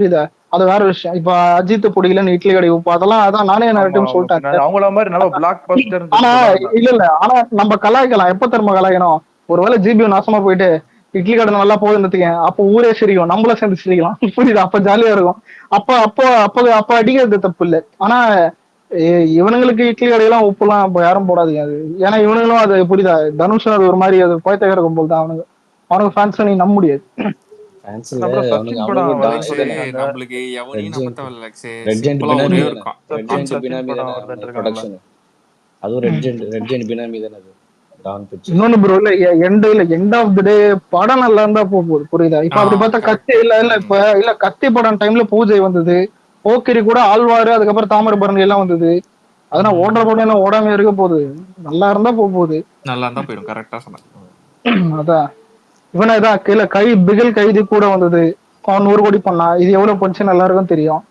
புரியுதா? அது வேற விஷயம். இப்ப அஜித் பிடிக்கலன்னு இட்லி கடை உப்பு அதெல்லாம் அதான் நானே ஆமா நிறைய அவங்க சொல்லிட்டேன். பின்னாடி அவங்கள மாதிரி நல்லா பிளாக் பஸ்டர் ஆனா சொன்னாங்க. இல்ல ஆனா நம்ம கலாய்க்கலாம். எப்ப தெரியுமா கலாய்க்கணும்? ஒருவேளை ஜிபி நாசமா போயிட்டு இட்லி கடை நல்லா போகுதுன்னு அப்ப ஊரே சிரிக்கும், நம்மள சேர்ந்து சிரிக்கலாம். புரியுதா? அப்ப ஜாலியா இருக்கும். அப்ப அப்ப அப்ப அப்ப அடிக்கிறது தப்பு இல்ல. ஆனா இவனுங்களுக்கு இட்லி கடையெல்லாம் உப்புலாம் இப்ப யாரும் போடாதீங்க அது. ஏன்னா இவனுங்களும் அது புரியுதா? தனுஷ் அது ஒரு மாதிரி அது போய்த்தகர கும்பல் தான் அவனுக்கு. அவனுக்கு ஃபேன்ஸ் நீ நம்ப முடியாது. ஃபேன்ஸ்ல அப்புறம் அவனுக்கு சச்சின் படம் அவனுக்கும் வருதுன்னு லக்ஸே சொல்லிட்டு இருக்காங்க. நம்மளுக்கு எவனையும் நம்ம தேவையில்ல லக்ஸே. ரெட் ஜெயண்ட் சிம்பிளா பினாமி ஒரே ஒரு தானே. ரெட் சச்சின் ஜெயண்ட் சச்சின் பினாமி படம் தானே வருதுன்னு அவனுக்கு இருக்காங்கல்ல. ப்ரொடக்ஷன். அதுவும் ரெட் ஜெயண்ட் பினாமி தானே அது. டான் பிக்சர்ஸ். இன்னொன்னு ப்ரோ இல்ல எண்ட் ஆஃப் தி டே படம் நல்லா இருந்தா போகுது. புரியுதா? இப்ப அப்படி பார்த்தா கத்தி கரெக்ட். இல்ல இப்ப இல்ல கத்தி படம் டைம்ல பூஜை வந்தது, போக்கிரி கூட ஆழ்வாரு, அதுக்கப்புறம் தாமிரபரணி எல்லாம் வந்தது. அதனால ஓடுற படம் என்ன ஓடாம இருக்க போகுது? நல்லா இருந்தா போகுது. நல்லா இருந்தா போயிடும். கரெக்டா சொன்னேன். அதான் இவனா இதான் இல்ல பிகில் கைதி கூட வந்தது. அவன் 100 கோடி பண்ணா. இது எவ்வளவு போச்சு நல்லா இருக்கும் தெரியும்.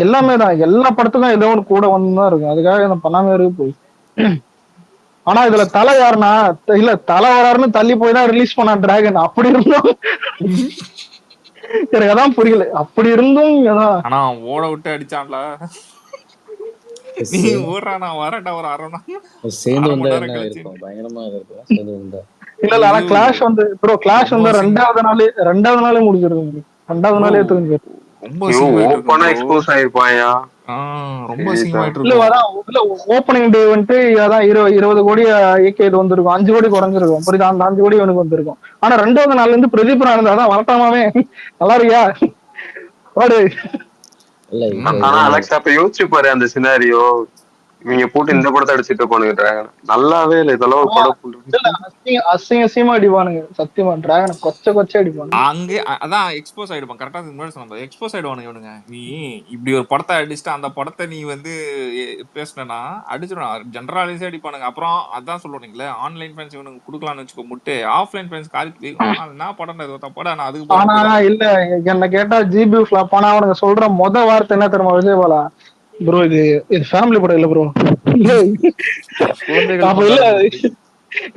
எல்லாமே தான் எல்லா படத்துக்கும் ஏதோ ஒன்று கூட வந்துதான் இருக்கும். அதுக்காக இதை பண்ணாம இருக்க போய். ஆனா இதுல தலை யாருன்னா இல்ல தலை வராருன்னு தள்ளி போய் தான் ரிலீஸ் பண்ணா டிராகன். அப்படி இருந்தும் எனக்கு அதான் புரியல. அப்படி இருந்தும் ஆனா ஓட விட்டு அடிச்சான்ல. நீ ஓடுறா நான் வரேன்டா ஒரு அரை சேர்ந்து மணி வந்தா நேரம் என்ன கழிச்சு. இருக்கும்? பயங்கரமா இருக்கும் சேர்ந்து வந்தா. இல்ல ஆனா கிளாஷ் வந்து ப்ரோ கிளாஷ் வந்து ரெண்டாவது நாளே முடிஞ்சிருது. ரெண்டாவது நாளே தூங்கி ரொம்ப ஓப்பனா எக்ஸ்போஸ் ஆயிருப்பாயா. ரொம்ப அசிங்கமாயிட்டு இல்ல இருக்கும். இல்ல ஓப்பனிங் டே வந்துட்டு அதான் 20 கோடி ஏகே இது வந்திருக்கும். 5 கோடி குறைஞ்சிருக்கும். புரியுதா? அந்த 5 கோடி இவனுக்கு வந்திருக்கும். ஆனா ரெண்டாவது நாள்ல இருந்து பிரதீப் இருந்தாதான் வரட்டாமாவே நல்லா இருக்கியா பாடு. ஆனா அலெக்ஸ் அப்ப யோசிச்சு பாரு அந்த சினாரியோ. இவங்க போட்டு இந்த படத்தை அடிச்சுட்டு போனுங்க. நல்லாவே இல்ல இதெல்லாம் ஒரு படம். அசிங்கமா அடிப்பானுங்க சத்தியமா. டிராகனை கொச்ச அடிப்பானுங்க. அங்கே அதான் எக்ஸ்போஸ் ஆயிடுவான். கரெக்டா முன்னாடி சொன்ன எக்ஸ்போஸ் ஆயிடுவானுங்க இவனுங்க. நீ இப்படி ஒரு படத்தை அடிச்சுட்டு அந்த படத்தை நீ வந்து பேசினா அடிச்சிடும். ஜெனரலைஸே அடிப்பானுங்க. அப்புறம் அதான் சொல்லுவீங்களே ஆன்லைன் ஃபேன்ஸ் இவனுக்கு கொடுக்கலாம்னு வச்சுக்கோ முட்டு. ஆஃப்லைன் ஃபேன்ஸ் காரி என்ன படம் படம் நான் அதுக்கு ஆனா இல்ல என்ன கேட்டா ஜிபி ஃபிளாப் ஆனா அவனுங்க சொல்ற வார்த்தை என்ன தெரியுமா விஜயபாலா? ப்ரோ இது ஃபேமிலி படம் இல்ல ப்ரோ.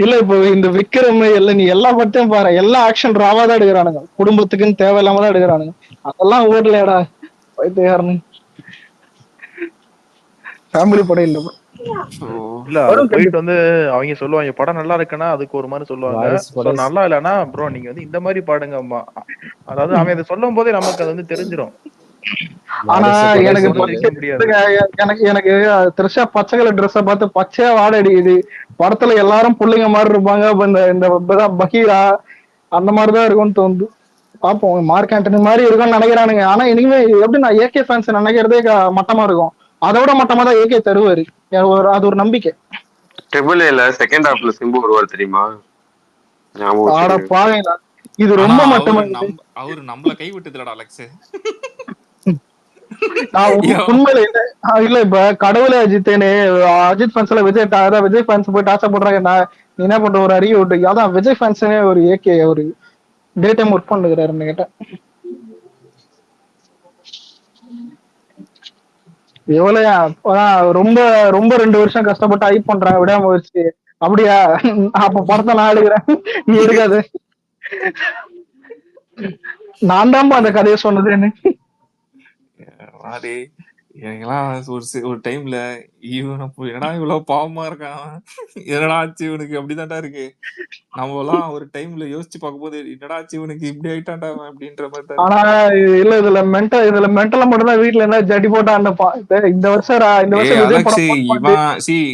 இல்ல இப்போ இந்த விக்ரம் எல்லாம் நீ எல்லா படத்தையும் பாரு, எல்லா ஆக்ஷன் ராவா தான் எடுக்கிறானுங்க. குடும்பத்துக்குன்னு தேவையில்லாம தான் எடுக்கிறானுங்க. அதெல்லாம் ஓடலடா பைத்தியக்காரனு. ஃபேமிலி படம் இல்ல ப்ரோ. இல்ல அது போயிட்டு வந்து அவங்க சொல்லுவாங்க படம் நல்லா இருக்குன்னா அதுக்கு ஒரு மாதிரி சொல்லுவாங்க. நல்லா இல்லன்னா ப்ரோ நீங்க வந்து இந்த மாதிரி பாடுங்கம்மா. அதாவது அவன் அதை சொல்லும் போதே நமக்கு அது வந்து தெரிஞ்சிடும். ஆனா எனக்கு த்ரிஷா பச்சை கலர் ட்ரெஸ்ஸ பார்த்து பச்சையா வாட அடிக்குது. படத்துல எல்லாரும் பிள்ளைங்க மாதிரி இருப்பாங்க. இந்த பகீரா அந்த மாதிரிதான் இருக்கும்னு தோணுது. பாப்போம். மார்க் ஆண்டனி மாதிரி இருக்கும்னு நினைக்கிறானுங்க. ஆனா இனிமே எப்படி நான் ஏகே ஃபேன்ஸ் நினைக்கிறதே மட்டமா இருக்கும். அதோட மட்டமா தான் ஏகே தருவாரு. அது ஒரு நம்பிக்கை. ட்ரிபிள் ஏல செகண்ட் ஹாஃப்ல சிம்பு வருவார் தெரியுமா? ஆட பாருங்க இது ரொம்ப மட்டமா. அவரு நம்மள கை விட்டதுலடா அலெக்ஸ். உண்மையில இல்ல இப்ப கடவுளே அஜித்தேன்னு அஜித் ஃபேன்ஸ் எல்லாம் விஜய் ஃபேன்ஸ் போய் டாச்சர் பண்றாங்க. நீ என்ன பண்ற ஒரு அறிவு விட்டு அதான் விஜய் ஃபேன்ஸே ஒரு ஏகே ஒரு டே டைம் ஒர்க் பண்ணுறாருன்னு கேட்டேன். எவ்வளவு ரொம்ப ரொம்ப 2 வருஷம் கஷ்டப்பட்டு ஹைப் பண்றாங்க விடாம வச்சு. அப்படியா? அப்ப படத்தை நான் எடுக்கிறேன், நீ எடுக்காது. நான் தான் அந்த கதையை சொன்னதுன்னு. எனக்கெல்லாம் ஒரு டைம்ல என்னடா இவ்வளவு பாவமா இருக்கான், என்னடா ஆச்சு இவனுக்கு அப்படிதான்டா இருக்கு. நம்ம எல்லாம் ஒரு டைம்ல யோசிச்சு பார்க்கும்போது என்னடா ஆச்சு இவனுக்கு இப்படி ஆயிட்டான்டா அப்படின்ற மாதிரி. ஆனா இல்ல இதுல மென்டலா மட்டும்தான் வீட்டுல என்ன ஜட்டி போட்டா இந்த வருஷம்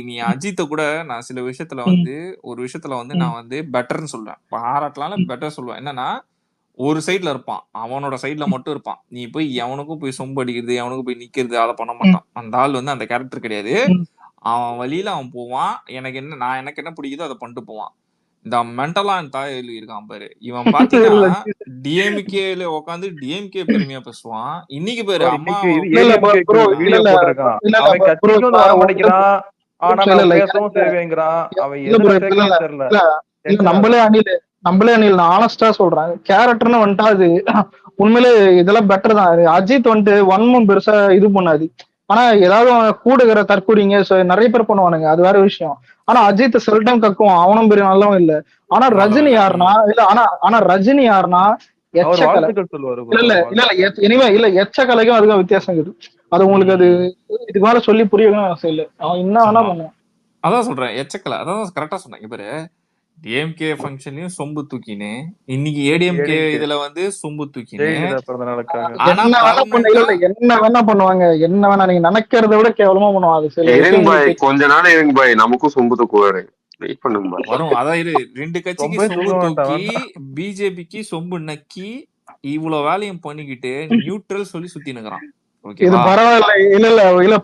நீ அஜித்தை கூட நான் சில விஷயத்துல வந்து ஒரு விஷயத்துல வந்து நான் வந்து பெட்டர்ன்னு சொல்லுவேன். பாராட்டலாம் பெட்டர் சொல்லுவேன். என்னன்னா ஒரு சைட்ல இருப்பான், அவனோட சைட்ல மட்டும் இருப்பான். நீ போய் எவனுக்கும் போய் சொம்பு அடிக்கிறது, எவனுக்கும் போய் நிக்கிறது அதை பண்ண மாட்டான். அந்த ஆள் வந்து அந்த கேரக்டர் கிடையாது. அவன் வழியில அவன் போவான். எனக்கு என்ன பிடிக்குதோ அதை பண்ணிட்டு போவான். இந்த மென்டலா தாய் இருக்கான் பாரு, இவன் பாத்தீங்கன்னா டிஎம்கேல உட்காந்து டிஎம்கே பெருமையா பேசுவான். இன்னைக்கு பேரு அம்மா நம்மளே அணில் ஆனஸ்டா சொல்றேன். கேரக்டர்னு வந்துட்டா அது உண்மையிலே இதெல்லாம் பெட்டர் தான். அஜித் வந்துட்டு வன்மம் பெருசா இது பண்ணாது. ஆனா ஏதாவது கூடுகிற தற்கூடிங்க நிறைய பேர் பண்ணுவானுங்க, அது வேற விஷயம். ஆனா அஜித் செல்டம் கக்குவான், அவனும் பெரிய நல்லவன் இல்ல. ஆனா ரஜினி யாருன்னா இல்ல ஆனா ரஜினி யாருன்னா அவர் எச்சக்கலை. வாழ்த்துக்கள் சொல்லுவாரு இல்ல ப்ரோ. இல்ல இல்ல இல்ல இனிமே இல்ல எச்சக்கலைக்கும் அதுக்கும் வித்தியாசம் இருக்குது. அது உங்களுக்கு அது இதுக்கு மேல சொல்லி புரிய வைக்கணும்னு அவசியம் இல்ல. அவன் என்ன வேணா ஆமா பண்ணுவான். அதான் சொல்றேன், எச்சக்கல அதான் கரெக்டா சொன்னேன். இங்க பாரு, டிஎம்கே ஃபங்க்ஷன்லயும் சொம்பு தூக்கின்னு, இன்னைக்கு ஏடிஎம்கே ஏடிஎம்கே இதுல வந்து சொம்பு தூக்கின்னு, ஜெயலலிதா பிறந்த நாளுக்காக ஆனா என்ன வேணா பண்ண இல்ல பர்மனெண்டா இல்ல என்ன வேணா பண்ணுவாங்க. என்ன வேணா நீங்க நினைக்கிறத விட கேவலமா பண்ணுவான். அது சில இருங்க விஷயம் பாய், உங்களுக்கு கொஞ்ச நாள் இருங்க பாய், நமக்கும் சொம்பு தூக்குவாரு. வெயிட் பண்ணுங்க பாய். வரும். அதான் இரு, 2 கட்சிக்கு ரொம்பவே சொம்பு தூக்க தூக்கி வேண்டாம். பிஜேபிக்கு சொம்பு நக்கி இவ்வளவு வேலையும் பண்ணிக்கிட்டு நியூட்ரல் சொல்லி சுத்தி நிக்கிறான். இது ஓகேவா? பரவாயில்ல. இல்ல இல்ல இல்ல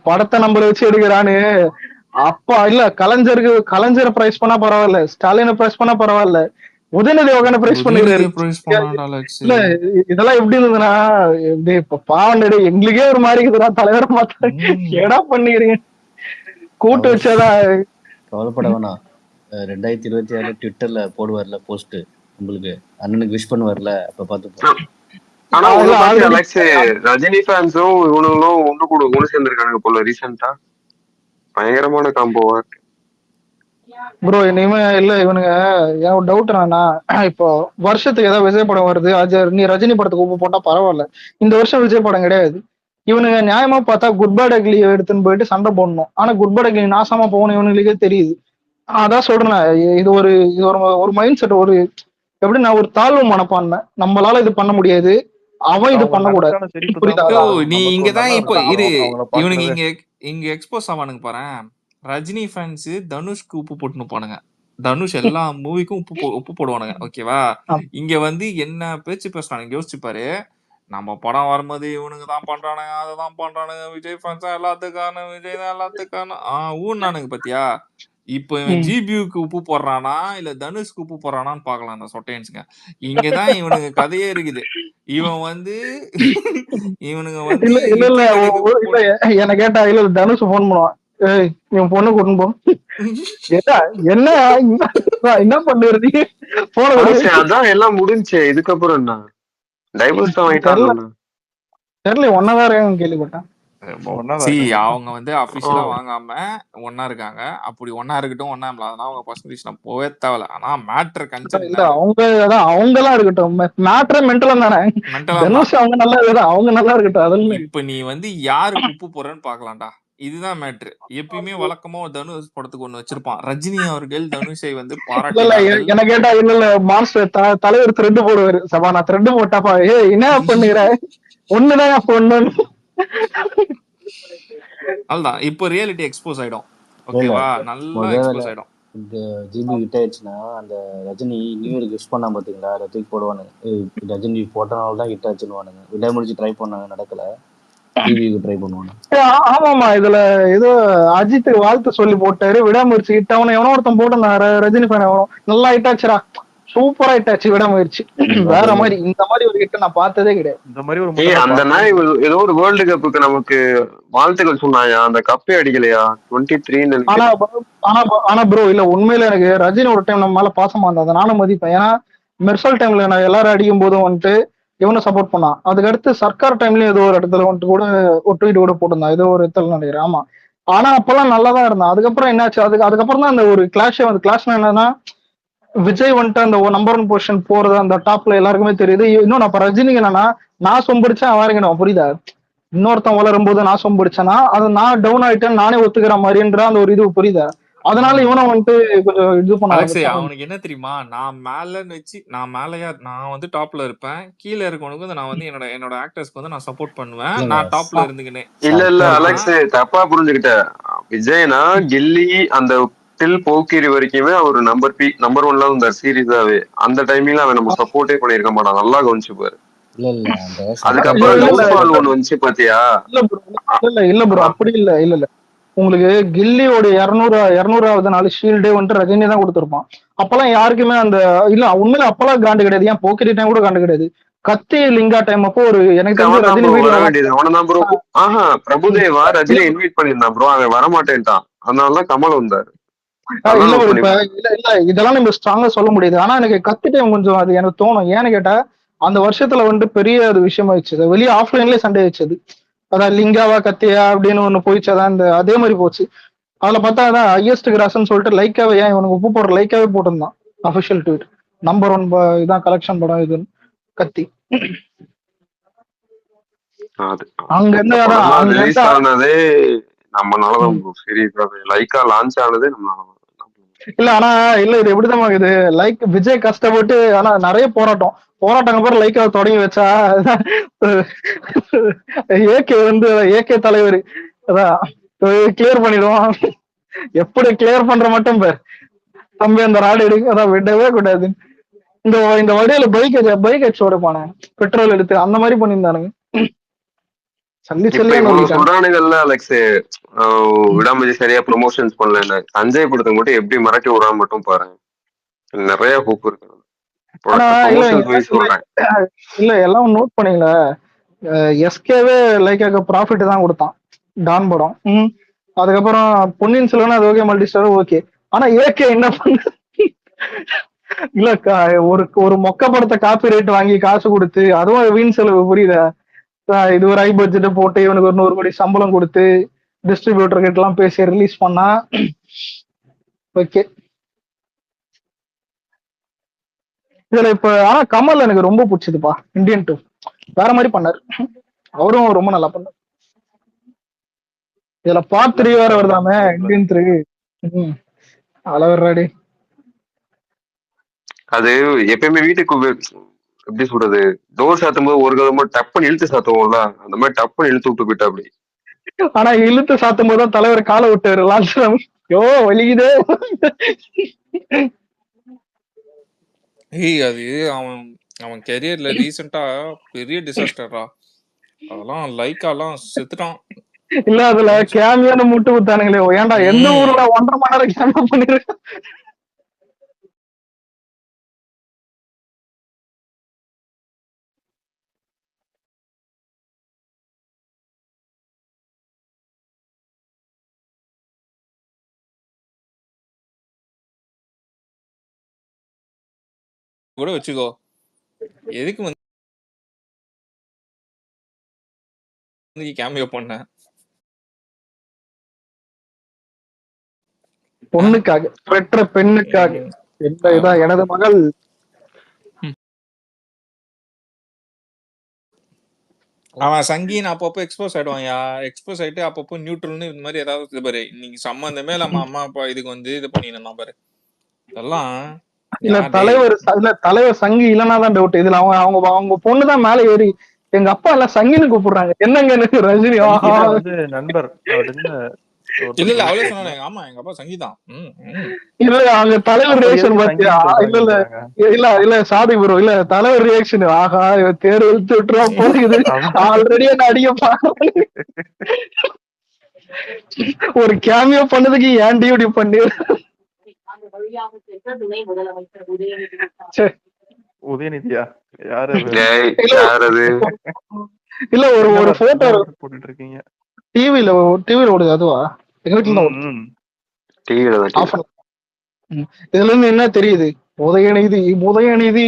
படத்தை நம்மள வச்சு எடுக்கிறான்னு அப்பா இல்ல கலைஞரை பிரைஸ் பண்ணா பரவாயில்ல, ஸ்டாலினை பிரைஸ் பண்ணா பரவாயில்ல, உதயநிதி யோகனை பிரைஸ் பண்ணிக்கிறாரு. உதயநிதியை பிரைஸ் பண்ணான்டா அலெக்ஸ். இல்ல இதெல்லாம் எப்படி இருந்ததுன்னா இப்படி இப்ப பாவண்டே எங்களுக்கே ஒரு மாதிரி இருக்குதுடா தலைவரை பார்த்தா ஏடா பண்ணிக்கிறீங்க கூட்டு வச்சாதான். கவலைப்பட வேணாம். 2026 ட்விட்டர்ல போடுவார்ல போஸ்ட், உங்களுக்கு அண்ணனுக்கு விஷ் பண்ணுவார்ல, அப்ப பார்த்து. ஆனா உங்களை பத்தி அலெக்ஸ், ரஜினி ஃபேன்ஸும் இவனுங்களும் ஒண்ணு சேர்ந்திருக்கானுங்க போல ரீசெண்டா. பயங்கரமான காம்போவா இருக்கு ப்ரோ. இனிமே இல்ல இவனுங்க ஏன் டவுட் என்னன்னா, இப்போ வருஷத்துக்கு ஏதாவது விஜய் படம் வருது, நீ ரஜினி படத்துக்கு உப்பு போட்டா பரவாயில்ல. இந்த வருஷம் விஜய் படம் கிடையாது. இவனுங்க நியாயமா பார்த்தா குட் பேட் அக்லி எடுத்துன்னு போயிட்டு சண்டை போடணும். ஆனா குட் பேட் அக்லி நாசமா போகணும் இவனுங்களுக்கே தெரியுது. அதான் சொல்றேன், இது ஒரு ஒரு மைண்ட் செட், ஒரு எப்படி நான் ஒரு தாழ்வு மனப்பான்மை. நம்மளால இது பண்ண முடியாது, அவன் இது பண்ணக்கூடாது. புரியுதா? நீ இங்கதான் இப்போ இரு, இவனுக்கு இங்க எக்ஸ்போஸ் ஆவானுங்க பாரு. ரஜினி ஃபேன்ஸ் தனுஷ்க்கு உப்பு போட்டுன்னு போனுங்க. தனுஷ் எல்லா மூவிக்கும் உப்பு போடுவானுங்க. ஓகேவா? இங்க வந்து என்ன பேச்சு பேசுறானுங்க யோசிச்சு பாரு. நம்ம படம் வரும்போது இவனுங்க தான் பண்றானுங்க, அததான் பண்றானுங்க, விஜய் ஃபேன்ஸ் எல்லாத்துக்கான, விஜய் தான் எல்லாத்துக்கான ஊன்னானுங்க பாத்தியா? இப்போ இவன் ஜிபியூக்கு உப்பு போடுறானா இல்ல தனுஷ்க்கு உப்பு போடுறானான்னு பாக்கலாம் அந்த சொட்டையன்ஸுங்க. இங்கதான் இவனுக்கு கதையே இருக்குது. இவன் வந்து இவனுங்க வந்து என்ன கேட்டா இல்ல தனுஷ் போன் பண்ணுவான், இவன் பொண்ணு கூட்டு போ என்ன பண்ணுறது. அதான் எல்லாம் முடிஞ்சு. இதுக்கப்புறம் என்ன டைவர்ஸ் தான் வாங்கிட்டாங்க தெரியல. ஒன்னதான் கேள்விப்பட்டேன். அவங்க வந்து அபிஷியலா வாங்காம ஒன்னா இருக்காங்க. அப்படி ஒன்னா இருக்கட்டும், ஒன்னா அதனால அவங்க பர்சன்டேஜ் நான் போவே தேவையில்ல. ஆனா மேட்டர் கன்செப்ட் அவங்க எல்லாம் இருக்கட்டும், மேட்டர் மென்டல் தானே. அவங்க நல்லா இருக்கட்டும், அவங்க நல்லா இருக்கட்டும். அதெல்லாம் இப்ப நீ வந்து யாருக்கு உப்பு போறன்னு பாக்கலாம்டா. இதுதான் மேட்ரு. எப்பயுமே வழக்கமா தனுஷ் படத்துக்கு ஒண்ணு வச்சிருப்பான். ரஜினி அவர்கள் தனுஷை வந்து பாராட்டுகிறார்கள். என்ன கேட்டா இல்ல மாஸ்டர் தலைவர் த்ரெட் போடுவாரு. சபா நான் த்ரெட் போட்டாப்பா, என்ன பண்ணுகிற ஒண்ணுதான் பொண்ணு. அதுதான் இப்போ ரியாலிட்டி எக்ஸ்போஸ் ஆயிடும். ஓகேவா? நல்லா எக்ஸ்போஸ் ஆயிடும். இந்த ஜிபி ஹிட் ஆயிடுச்சுன்னா அந்த ரஜினி நியூ இயருக்கு விஷ் பண்ணா பாத்தீங்களா, அதை தூக்கி போடுவானுங்க. ரஜினி போட்டனால தான் ஹிட் ஆச்சுன்னு விட முடிச்சு ட்ரை பண்ணாங்க, நடக்கல. ஜிபிக்கு ட்ரை பண்ணுவாங்க. ஆமாமா, இதுல ஏதோ அஜித் வாழ்த்து சொல்லி போட்டாரு, விடாமுயற்சி ஹிட். அவனை எவனோ ஒருத்தன் போட்டு ரஜினி ஃபேன் எவனோ நல்லா ஹிட் ஆச்சுரா, சூப்பரா ஹிட் ஆச்சு விடாமுயற்சி. வேற மாதிரி இந்த மாதிரி ஒரு ஹிட் நான் பார்த்ததே கிடையாது. இந்த மாதிரி ஒரு அந்த நாய் ஏதோ ஒரு வேர்ல்டு கப்புக்கு நமக்கு வாழ்த்துக்கள் சொன்னாயா, அந்த கப்பே அடிக்கலையா 23. ஆனா ப்ரோ இல்ல, உண்மையில எனக்கு ரஜினி ஒரு டைம் நம்ம மேல பாசமா இருந்தா நானும் மதிப்பேன். ஏன்னா மெர்சல் டைம்ல நான் எல்லாரும் அடிக்கும் போதும் வந்துட்டு இவனை சப்போர்ட் பண்ணான். அதுக்கடுத்து சர்க்கார் டைம்லயும் ஏதோ ஒரு இடத்துல வந்துட்டு கூட ஒரு ட்வீட் கூட போட்டிருந்தான், ஏதோ ஒரு இடத்துல நினைக்கிறேன். ஆமா, ஆனா அப்பெல்லாம் நல்லா தான் இருந்தான். அதுக்கப்புறம் என்னாச்சு, அதுக்கப்புறம் தான் அந்த ஒரு கிளாஷே வந்து. கிளாஷ்னா என்னன்னா, விஜய் வந்துட்டு அந்த நம்பர் 1 பொசிஷன் போறது அந்த டாப்ல எல்லாருக்குமே தெரியுது. இன்னும் நான் ரஜினிக்கு என்னன்னா, நான் சொம்பிடிச்சேன் அவன் இறங்கணும், புரியுதா? இன்னொருத்தன் வளரும் போது நான் சொம்பிடிச்சேன்னா அது நான் டவுன் ஆயிட்டேன்னு நானே ஒத்துக்கிற மாதிரின்ற அந்த ஒரு இது புரியுதா? அதனால இவனை வந்துட்டு கொஞ்சம் இது பண்ண. அவனுக்கு என்ன தெரியுமா, நான் மேலன்னு வச்சு நான் மேலையா நான் வந்து டாப்ல இருப்பேன், கீழே இருக்கவனுக்கு வந்து நான் வந்து என்னோட ஆக்டர்ஸ்க்கு வந்து நான் சப்போர்ட் பண்ணுவேன், நான் டாப்ல இருந்துக்கினே. இல்ல அலெக்ஸ் தப்பா புரிஞ்சுக்கிட்ட. விஜய்னா கில்லி அந்த போக்கிரி வரைக்குமே அவர் நம்பர் 1ல இருந்தார் சீரியஸாவே. அந்த டைமிங்ல அவன் நம்ம சப்போர்ட்டே பண்ணிருக்க மாட்டான். நல்லா கவனிச்சு பாரு. அதுக்கப்புறம் ஒண்ணு வந்துச்சு பாத்தியா? இல்ல ப்ரோ அப்படி இல்ல உங்களுக்கு கில்லியோட 200வது நாள் ஷீல்டே வந்துட்டு ரஜினி தான் கொடுத்துருப்பான். அப்பெல்லாம் யாருக்குமே அந்த இல்ல உண்மையில அப்பெல்லாம் காண்டு கிடையாது. ஏன் போக்கிரி டைம் கூட காண்டு கிடையாது. கத்தி லிங்கா டைம் அப்போ ஒரு எனக்கு வர வேண்டியது அவனதான் ப்ரோ. பிரபுதேவா ரஜினி இன்வைட் பண்ணிருந்தான் ப்ரோ, அவன் வரமாட்டேன்ட்டான். அதனாலதான் கமல் வந்தாரு. இல்ல இதெல்லாம் நம்ம ஸ்ட்ராங்கா சொல்ல முடியாது. ஆனா எனக்கு கத்தி டைம் கொஞ்சம் அது எனக்கு தோணும். ஏன்னு கேட்டா அந்த வருஷத்துல வந்துட்டு பெரிய அது விஷயம் ஆயிடுச்சு. வெளியே ஆஃப்லைன்லயே சண்டை ஆயிடுச்சு. அதான் லிங்காவா கத்தியா அப்படின்னு ஒண்ணு போயிடுச்சாதான் இந்த அதே மாதிரி போச்சு. அதுல பார்த்தா அதான் ஹையஸ்ட் கிராஸ்ன்னு சொல்லிட்டு லைக்காவே, ஏன் இவனுக்கு உப்பு போடுற லைக்காவே போட்டிருந்தான் அபிஷியல் ட்வீட். நம்பர் 1 இதான் கலெக்ஷன் படம் இதுன்னு. கத்தி. அது அங்க இருந்து அந்த அதான் படம்லாம் அங்க ரிலீஸ் இருந்து ஆனதே நம்மனாலதான் ம். ப்ரோ. சீரியஸாவே லைக்கா லான்ச் ஆனதே நம்மளால. இல்ல ஆனா இல்ல இது எப்படிதான் ஆகுது லைக் விஜய் கஷ்டப்பட்டு ஆனா நிறைய போராட்டங்க அப்புறம் லைக் தொடங்கி வச்சா ஏகே வந்து ஏகே தலைவர் அதான் கிளியர் பண்ணிடுவான். எப்படி கிளியர் பண்ற மட்டும் பேர் தம்பி அந்த ராடு எடுக்க அதான் விடவே கூடாது. இந்த இந்த வழியில பைக் அடிச்சு ஓடப்பானே பெட்ரோல் எடுத்து அந்த மாதிரி பண்ணியிருந்தானுங்க. சல்லி இப்ப சல்லியா இவ்வளவு நோக்கிட்டாங்க. சொல்றானுங்கல்ல அலெக்ஸ், விடாம சரியா ப்ரொமோஷன்ஸ் பண்ணல. சஞ்சய் கொடுத்த மட்டும் எப்படி மிரட்டி விடுறான்னு மட்டும் பாருங்க. நிறைய ஹூப் இருக்கு ஆனா இல்ல ப்ரொமோஷன்ஸ் வைஸ் இல்ல சொல்றேன். இல்ல எல்லாம் நோட் பண்ணீங்களா எஸ்கேவே லைக்காக ப்ராஃபிட் தான் கொடுத்தான் டான் படம். அதுக்கப்புறம் பொன்னியின் செல்வன் அது ஓகே, மல்டி ஸ்டார் ஓகே. ஆனா ஏகே என்ன பண்ண இல்ல ஒரு ஒரு மொக்க படத்தை காப்பி ரேட் வாங்கி காசு கொடுத்து அதுவும் வீண் செலவு புரியுதா. இது ஒரு ஹை பட்ஜெட் போட்டு இவனுக்கு ஒரு 100 கோடி சம்பளம் கொடுத்து டிஸ்ட்ரிபியூட்டர் கிட்ட எல்லாம் பேசி ரிலீஸ் பண்ணா ஓகே. இதுல இப்ப ஆனா கமல் எனக்கு ரொம்ப பிடிச்சதுப்பா. இந்தியன் 2 வேற மாதிரி பண்ணாரு. அவரும் ரொம்ப நல்லா பண்ணாரு. இதுல பார்ட் 3 வேற வருதாமே இந்தியன் 3. அளவராடி அது எப்பயுமே வீட்டுக்கு எப்படி சொல்றது, டோர் சாத்தும் போது ஒரு கதமா டப்புன்னு இழுத்து சாத்துவோம்ல, அந்த மாதிரி டப்புன்னு இழுத்து விட்டு போயிட்டா அப்படி. ஆனா இழுத்து சாத்தும் போதுதான் தலைவர் காலை விட்டாரு லாஸ்ட். யோ வலிக்குதே. ஏய் அது அவன் அவன் கெரியர்ல ரீசெண்டா பெரிய டிசாஸ்டர்ரா. அதெல்லாம் லைக்காலாம் செத்துட்டான். இல்ல அதுல கேமியான முட்டு குத்தானுங்களே. ஏன்டா எந்த ஊர்ல 1.5 மணி நேரம் கேமியா பண்ணிருக்க. கூட வச்சுக்கோ. எதுக்கு வந்து கேமியோ பண்ண? பொண்ணுக்காக, பெற்ற பெண்ணுக்காக. என்ன இதான் எனது மகள். அவன் சங்கின்னு அப்பப்போ எக்ஸ்போஸ் ஆயிடுவான்யா. எக்ஸ்போஸ் ஆயிட்டு அப்பப்போ நியூட்ரல்னு இந்த மாதிரி ஏதாவது இது பாரு. நீங்க சம்பந்தமே நம்ம அம்மா அப்பா இதுக்கு வந்து இது பண்ணினா பாரு. இதெல்லாம் இல்ல தலைவர் சங்கி இல்லைன்னா தான் டவுட். இதுல அவங்க அவங்க அவங்க பொண்ணுதான் மேல ஏறி எங்க அப்பா எல்லாம் சங்கின்னு கூப்பிடுறாங்க. என்னங்க எனக்கு ரஜினி வந்து நண்பர் இல்ல இல்ல அவளே சொன்னானே. ஆமா எங்க அப்பா சங்கிதான். இல்ல அவங்க தலைவர் ரியாக்ஷன் பாத்தியா? இல்ல இல்ல இல்ல இல்ல சாதி ப்ரோ இல்ல தலைவர் ரியாக்ஷன். ஆஹா தேர்வு இழுத்து விட்டுருவா போகுது. ஆல்ரெடி என்ன அடிக்க பாக்க ஒரு கேமியோ பண்ணதுக்கு ஏன் டியூட்டி பண்ணி உதயநிதியா யாரு இல்ல ஒரு ஒரு போட்டோ போட்டுட்டு இருக்கீங்க டிவில ஓடுது அதுவா? எங்க வீட்டுல தான் ஓடுது. இதுல இருந்து என்ன தெரியுது? உதயநிதி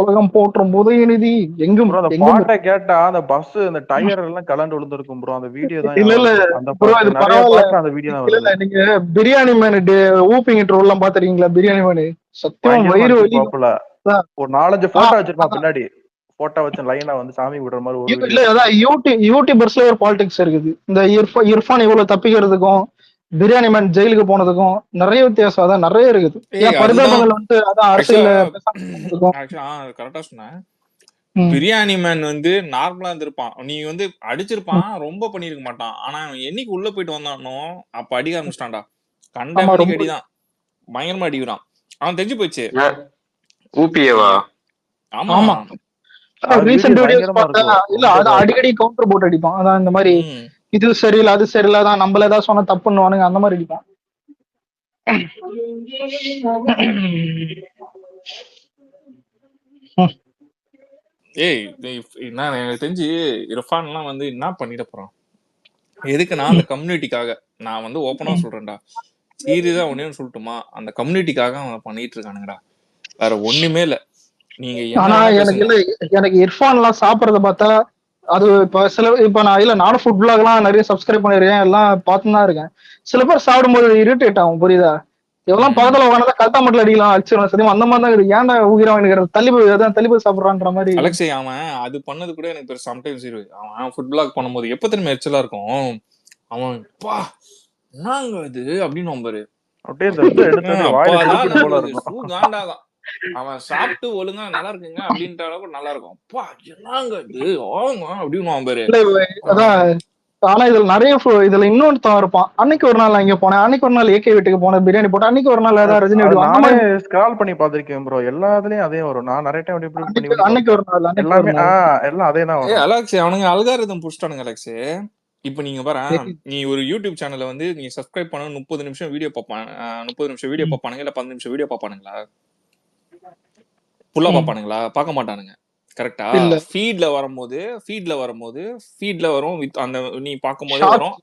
உலகம் போற்றும் உதயநிதி எங்கும் பாட்டை கேட்டா அந்த பஸ் அந்த டயர் எல்லாம் கலண்டு விழுந்திருக்கும் ப்ரோ. அந்த வீடியோ தான் இல்ல இல்ல அந்த ப்ரோ இது பரவாயில்ல. அந்த வீடியோ இல்ல இல்ல நீங்க பிரியாணி மேனு ஊப்பிங் ட்ரோல் எல்லாம் பாத்துறீங்களா? பிரியாணி மேனு சத்தியம் வயிறு வலி. ஒரு 4-5 போட்டோ வச்சிருப்பான் பின்னாடி. போட்டோ வச்சு லைனா வந்து சாமி விடுற மாதிரி ஒரு இல்ல அதான் யூடியூபர்ஸ்ல ஒரு பாலிடிக்ஸ் இருக்குது. இந்த இர்ஃபான் இவ்வளவு தப்பிக்கிறதுக்கும் பிரியாணி மேன் ஜெயிலுக்கு போனதுக்கும் நிறைய வித்தியாசம். அதான் நிறைய இருக்குது. பரிதாபங்கள் வந்து அதான் அரசியல் கரெக்டா சொன்னேன். பிரியாணி மேன் வந்து நார்மலா இருந்திருப்பான். நீ வந்து அடிச்சிருப்பான், ரொம்ப பண்ணிருக்க மாட்டான். ஆனா என்னைக்கு உள்ள போயிட்டு வந்தானோ அப்ப அடிக்க ஆரம்பிச்சிட்டான்டா. கண்ட மணிக்கு அடிதான், பயங்கரமா அடிக்கிறான். அவன் தெரிஞ்சு போயிடுச்சு. ஆமா ரீசெண்ட் வீடியோஸ் பார்த்தா இல்ல அதான் அடிக்கடி கவுண்டர் போட்டு அடிப்பான். அதான் இந்த மாதிரி இது சரியில்லை அது சரியில்லை தான் நம்மள ஏதாவது சொன்ன தப்புன்னுவானுங்க அந்த மாதிரி அடிப்பான். ஏய் என்ன எனக்கு தெரிஞ்சு இர்ஃபான் எல்லாம் வந்து என்ன பண்ணிட போறான்? எதுக்குன்னா அந்த கம்யூனிட்டிக்காக. நான் வந்து ஓப்பனா சொல்றேன்டா, சீரியஸா ஒன்னே சொல்லட்டுமா, அந்த கம்யூனிட்டிக்காக அவன் பண்ணிட்டு இருக்கானுங்கடா, வேற ஒண்ணுமே இல்ல. நீங்க ஆனா எனக்கு இர்ஃபான் எல்லாம் சாப்பிடறத பார்த்தா அது இப்ப நான் இல்ல நானும் ஃபுட் பிளாக் எல்லாம் நிறைய சப்ஸ்கிரைப் பண்ணிருக்கேன், எல்லாம் பார்த்துதான் இருக்கேன். சில பேர் சாப்பிடும்போது இரிட்டேட் ஆகும் புரியுதா. எவ்வளவு பக்கத்துல உட்காந்து கல்தா மட்டும் அடிக்கலாம் அடிச்சிடும் சரி அந்த மாதிரி தான் இருக்குது. ஏன்டா உயிரம் எனக்கு தள்ளி போய் சாப்பிடுறான்ற மாதிரி. அலெக்ஸே அவன் அது பண்ணது கூட எனக்கு பெரிய சம்டைம்ஸ் அவன் ஃபுட் பிளாக் பண்ணும்போது எப்ப திரும்ப எரிச்சலா இருக்கும். அவன் பா என்னங்க இது அப்படின்னு பாரு, அப்படியே இந்த இதை எடுத்து வாயில குடிக்கணும் போல இருக்கும். காண்டாதான் அவன் சாப்பிட்டு ஒழுங்கா நல்லா இருக்குங்க அப்படின்ற அளவுக்கு நல்லா இருக்கும். அப்பா என்னங்க இது ஆங்க அப்படின்னு பாரு. அதான் ஆனா இதுல நிறைய இதுல இன்னொருத்தன் இருப்பான். அன்னைக்கு ஒரு நாள் அங்க போனேன், அன்னைக்கு ஒரு நாள் ஏகே வீட்டுக்கு போனேன், பிரியாணி போட்டேன், அன்னைக்கு ஒரு நாள் ஏதாவது ரஜினி வீடு நானே ஸ்க்ரால் பண்ணி பாத்திருக்கேன் ப்ரோ. எல்லாத்துலயும் அதே வரும். நான் நிறைய டைம் அன்னைக்கு ஒரு நாள் எல்லாமே எல்லாம் அதே தான் வரும். அலெக்ஸ் அவனுங்க அல்காரிதம் புடிச்சிட்டானுங்க அலெக்ஸ். இப்ப நீங்க பாரு, நீ ஒரு யூடியூப் சேனல்ல வந்து நீ சப்ஸ்கிரைப் பண்ண 30 நிமிஷம் வீடியோ பார்ப்பான், 30 நிமிஷம் வீடியோ பார்ப்பானுங்க இல்ல 15 நிமிஷம் வீடியோ பார்ப்பானுங்களா? ஃபுல்லா பார்ப்பானுங்களா? பார்க்க மாட்டானுங்க. கரெக்டா? ஃபீட்ல வரும்போது ஃபீட்ல வரும் அந்த நீ பார்க்கும்போது வரும்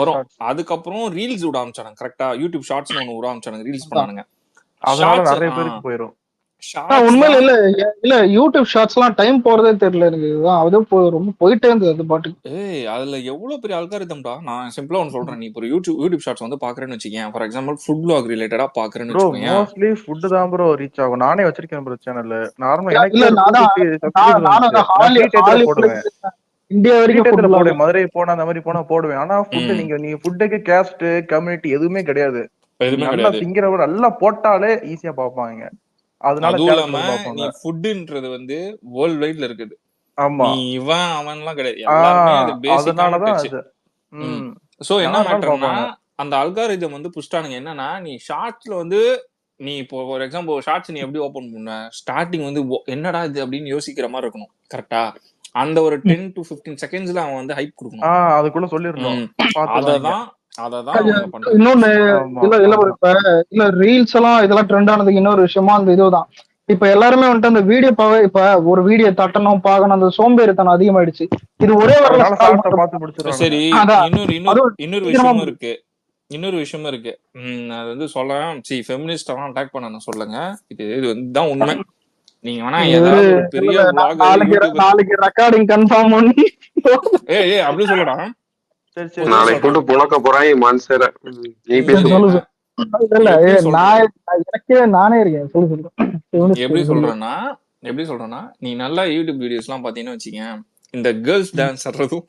வரும். அதுக்கப்புறம் ரீல்ஸ் விட ஆரம்பிச்சானுங்க. கரெக்டா? யூடியூப் ஷார்ட்ஸ்னு ஒண்ணு விட ஆரம்பிச்சானுங்க, ரீல்ஸ் பண்ணானுங்க. அதனால நிறைய பேருக்கு போயிடும். உண்மையில இல்ல யூடியூப் ஷார்ட்ஸ் எல்லாம் டைம் போறதே தெரியல எனக்கு. அது ரொம்ப போயிட்டே இருந்தது அது பாட்டுக்கு. அதுல எவ்வளவு பெரிய அல்காரிதம்டா. நான் சிம்பிளா ஒன்னு சொல்றேன். நீ இப்போ யூடியூப் ஷார்ட்ஸ் வந்து பாக்குறேன்னு வச்சுக்கேன், ஃபார் எக்ஸாம்பிள் ஃபுட் vlog ரிலேட்டடா பாக்குறேன்னு வச்சுக்கோங்க, மோஸ்ட்லி ஃபுட் தான் ப்ரோ ரீச் ஆகும். நானே வச்சிருக்கேன் ப்ரோ சேனல். நார்மலா இந்தியா வரைக்கும் போடுவேன், மதுரை போனா அந்த மாதிரி போனா போடுவேன். ஆனா ஃபுட் நீங்க ஃபுட்டுக்கு கேஸ்ட் கம்யூனிட்டி எதுவுமே கிடையாது. நல்லா திங்கிறவங்க நல்லா போட்டாலே ஈஸியா பாப்பாங்க. அதனால நீ ஃபுட்ன்றது வந்து வேர்ல்ட் வைட்ல இருக்குது. ஆமா, நீ இவன் அவன்லாம் கிடையாது, எல்லாரும் அது பேசிக்கான டச். சோ என்ன மேட்டர்னா அந்த அல்காரிதம் வந்து புஷ்டானுங்க. என்னன்னா நீ ஷார்ட்ஸ்ல வந்து நீ இப்போ ஃபார் எக்ஸாம்பிள் ஷார்ட்ஸ் நீ எப்படி ஓபன் பண்ண, ஸ்டார்டிங் வந்து என்னடா இது அப்படின்னு யோசிக்கிற மாதிரி இருக்கணும். கரெக்டா? அந்த ஒரு 10 to 15 செகண்ட்ஸ்ல அவன் வந்து ஹைப் கொடுக்கணும். அதுக்குள்ள சொல்லிரணும். இன்னொன்னு இல்ல ரீல்ஸ் எல்லாம் இதெல்லாம் ட்ரெண்ட் ஆனதுக்கு இன்னொரு விஷயமா அந்த இதுதான். இப்ப எல்லாருமே வந்துட்டு அந்த வீடியோ இப்ப ஒரு வீடியோ தட்டணும் பார்க்கணும் அந்த சோம்பேறித்தனம் அதிகமாயிடுச்சு. இது ஒரே சரி. இன்னொரு விஷயமும் இருக்கு. அது வந்து சொல்லலாம். ஃபெமினிஸ்ட் எல்லாம் அட்டாக் பண்ண சொல்லுங்க. இது இதுதான் உண்மை. நீங்க வேணா ஏதாவது ஒரு பெரிய நாளைக்கு ரெக்கார்டிங் கன்ஃபார்ம் பண்ணி அப்படி சொல்லடா. நாளைக்கு போட்டு புழக்க போறாங்க மனுஷர. நீ பேசு. நானே இருக்கேன். எப்படி சொல்றேன்னா நீ நல்லா யூடியூப் வீடியோஸ் எல்லாம் பாத்தீங்கன்னா வச்சுக்கேன், இந்த கேர்ள்ஸ் டான்ஸ் ஆடுறதும்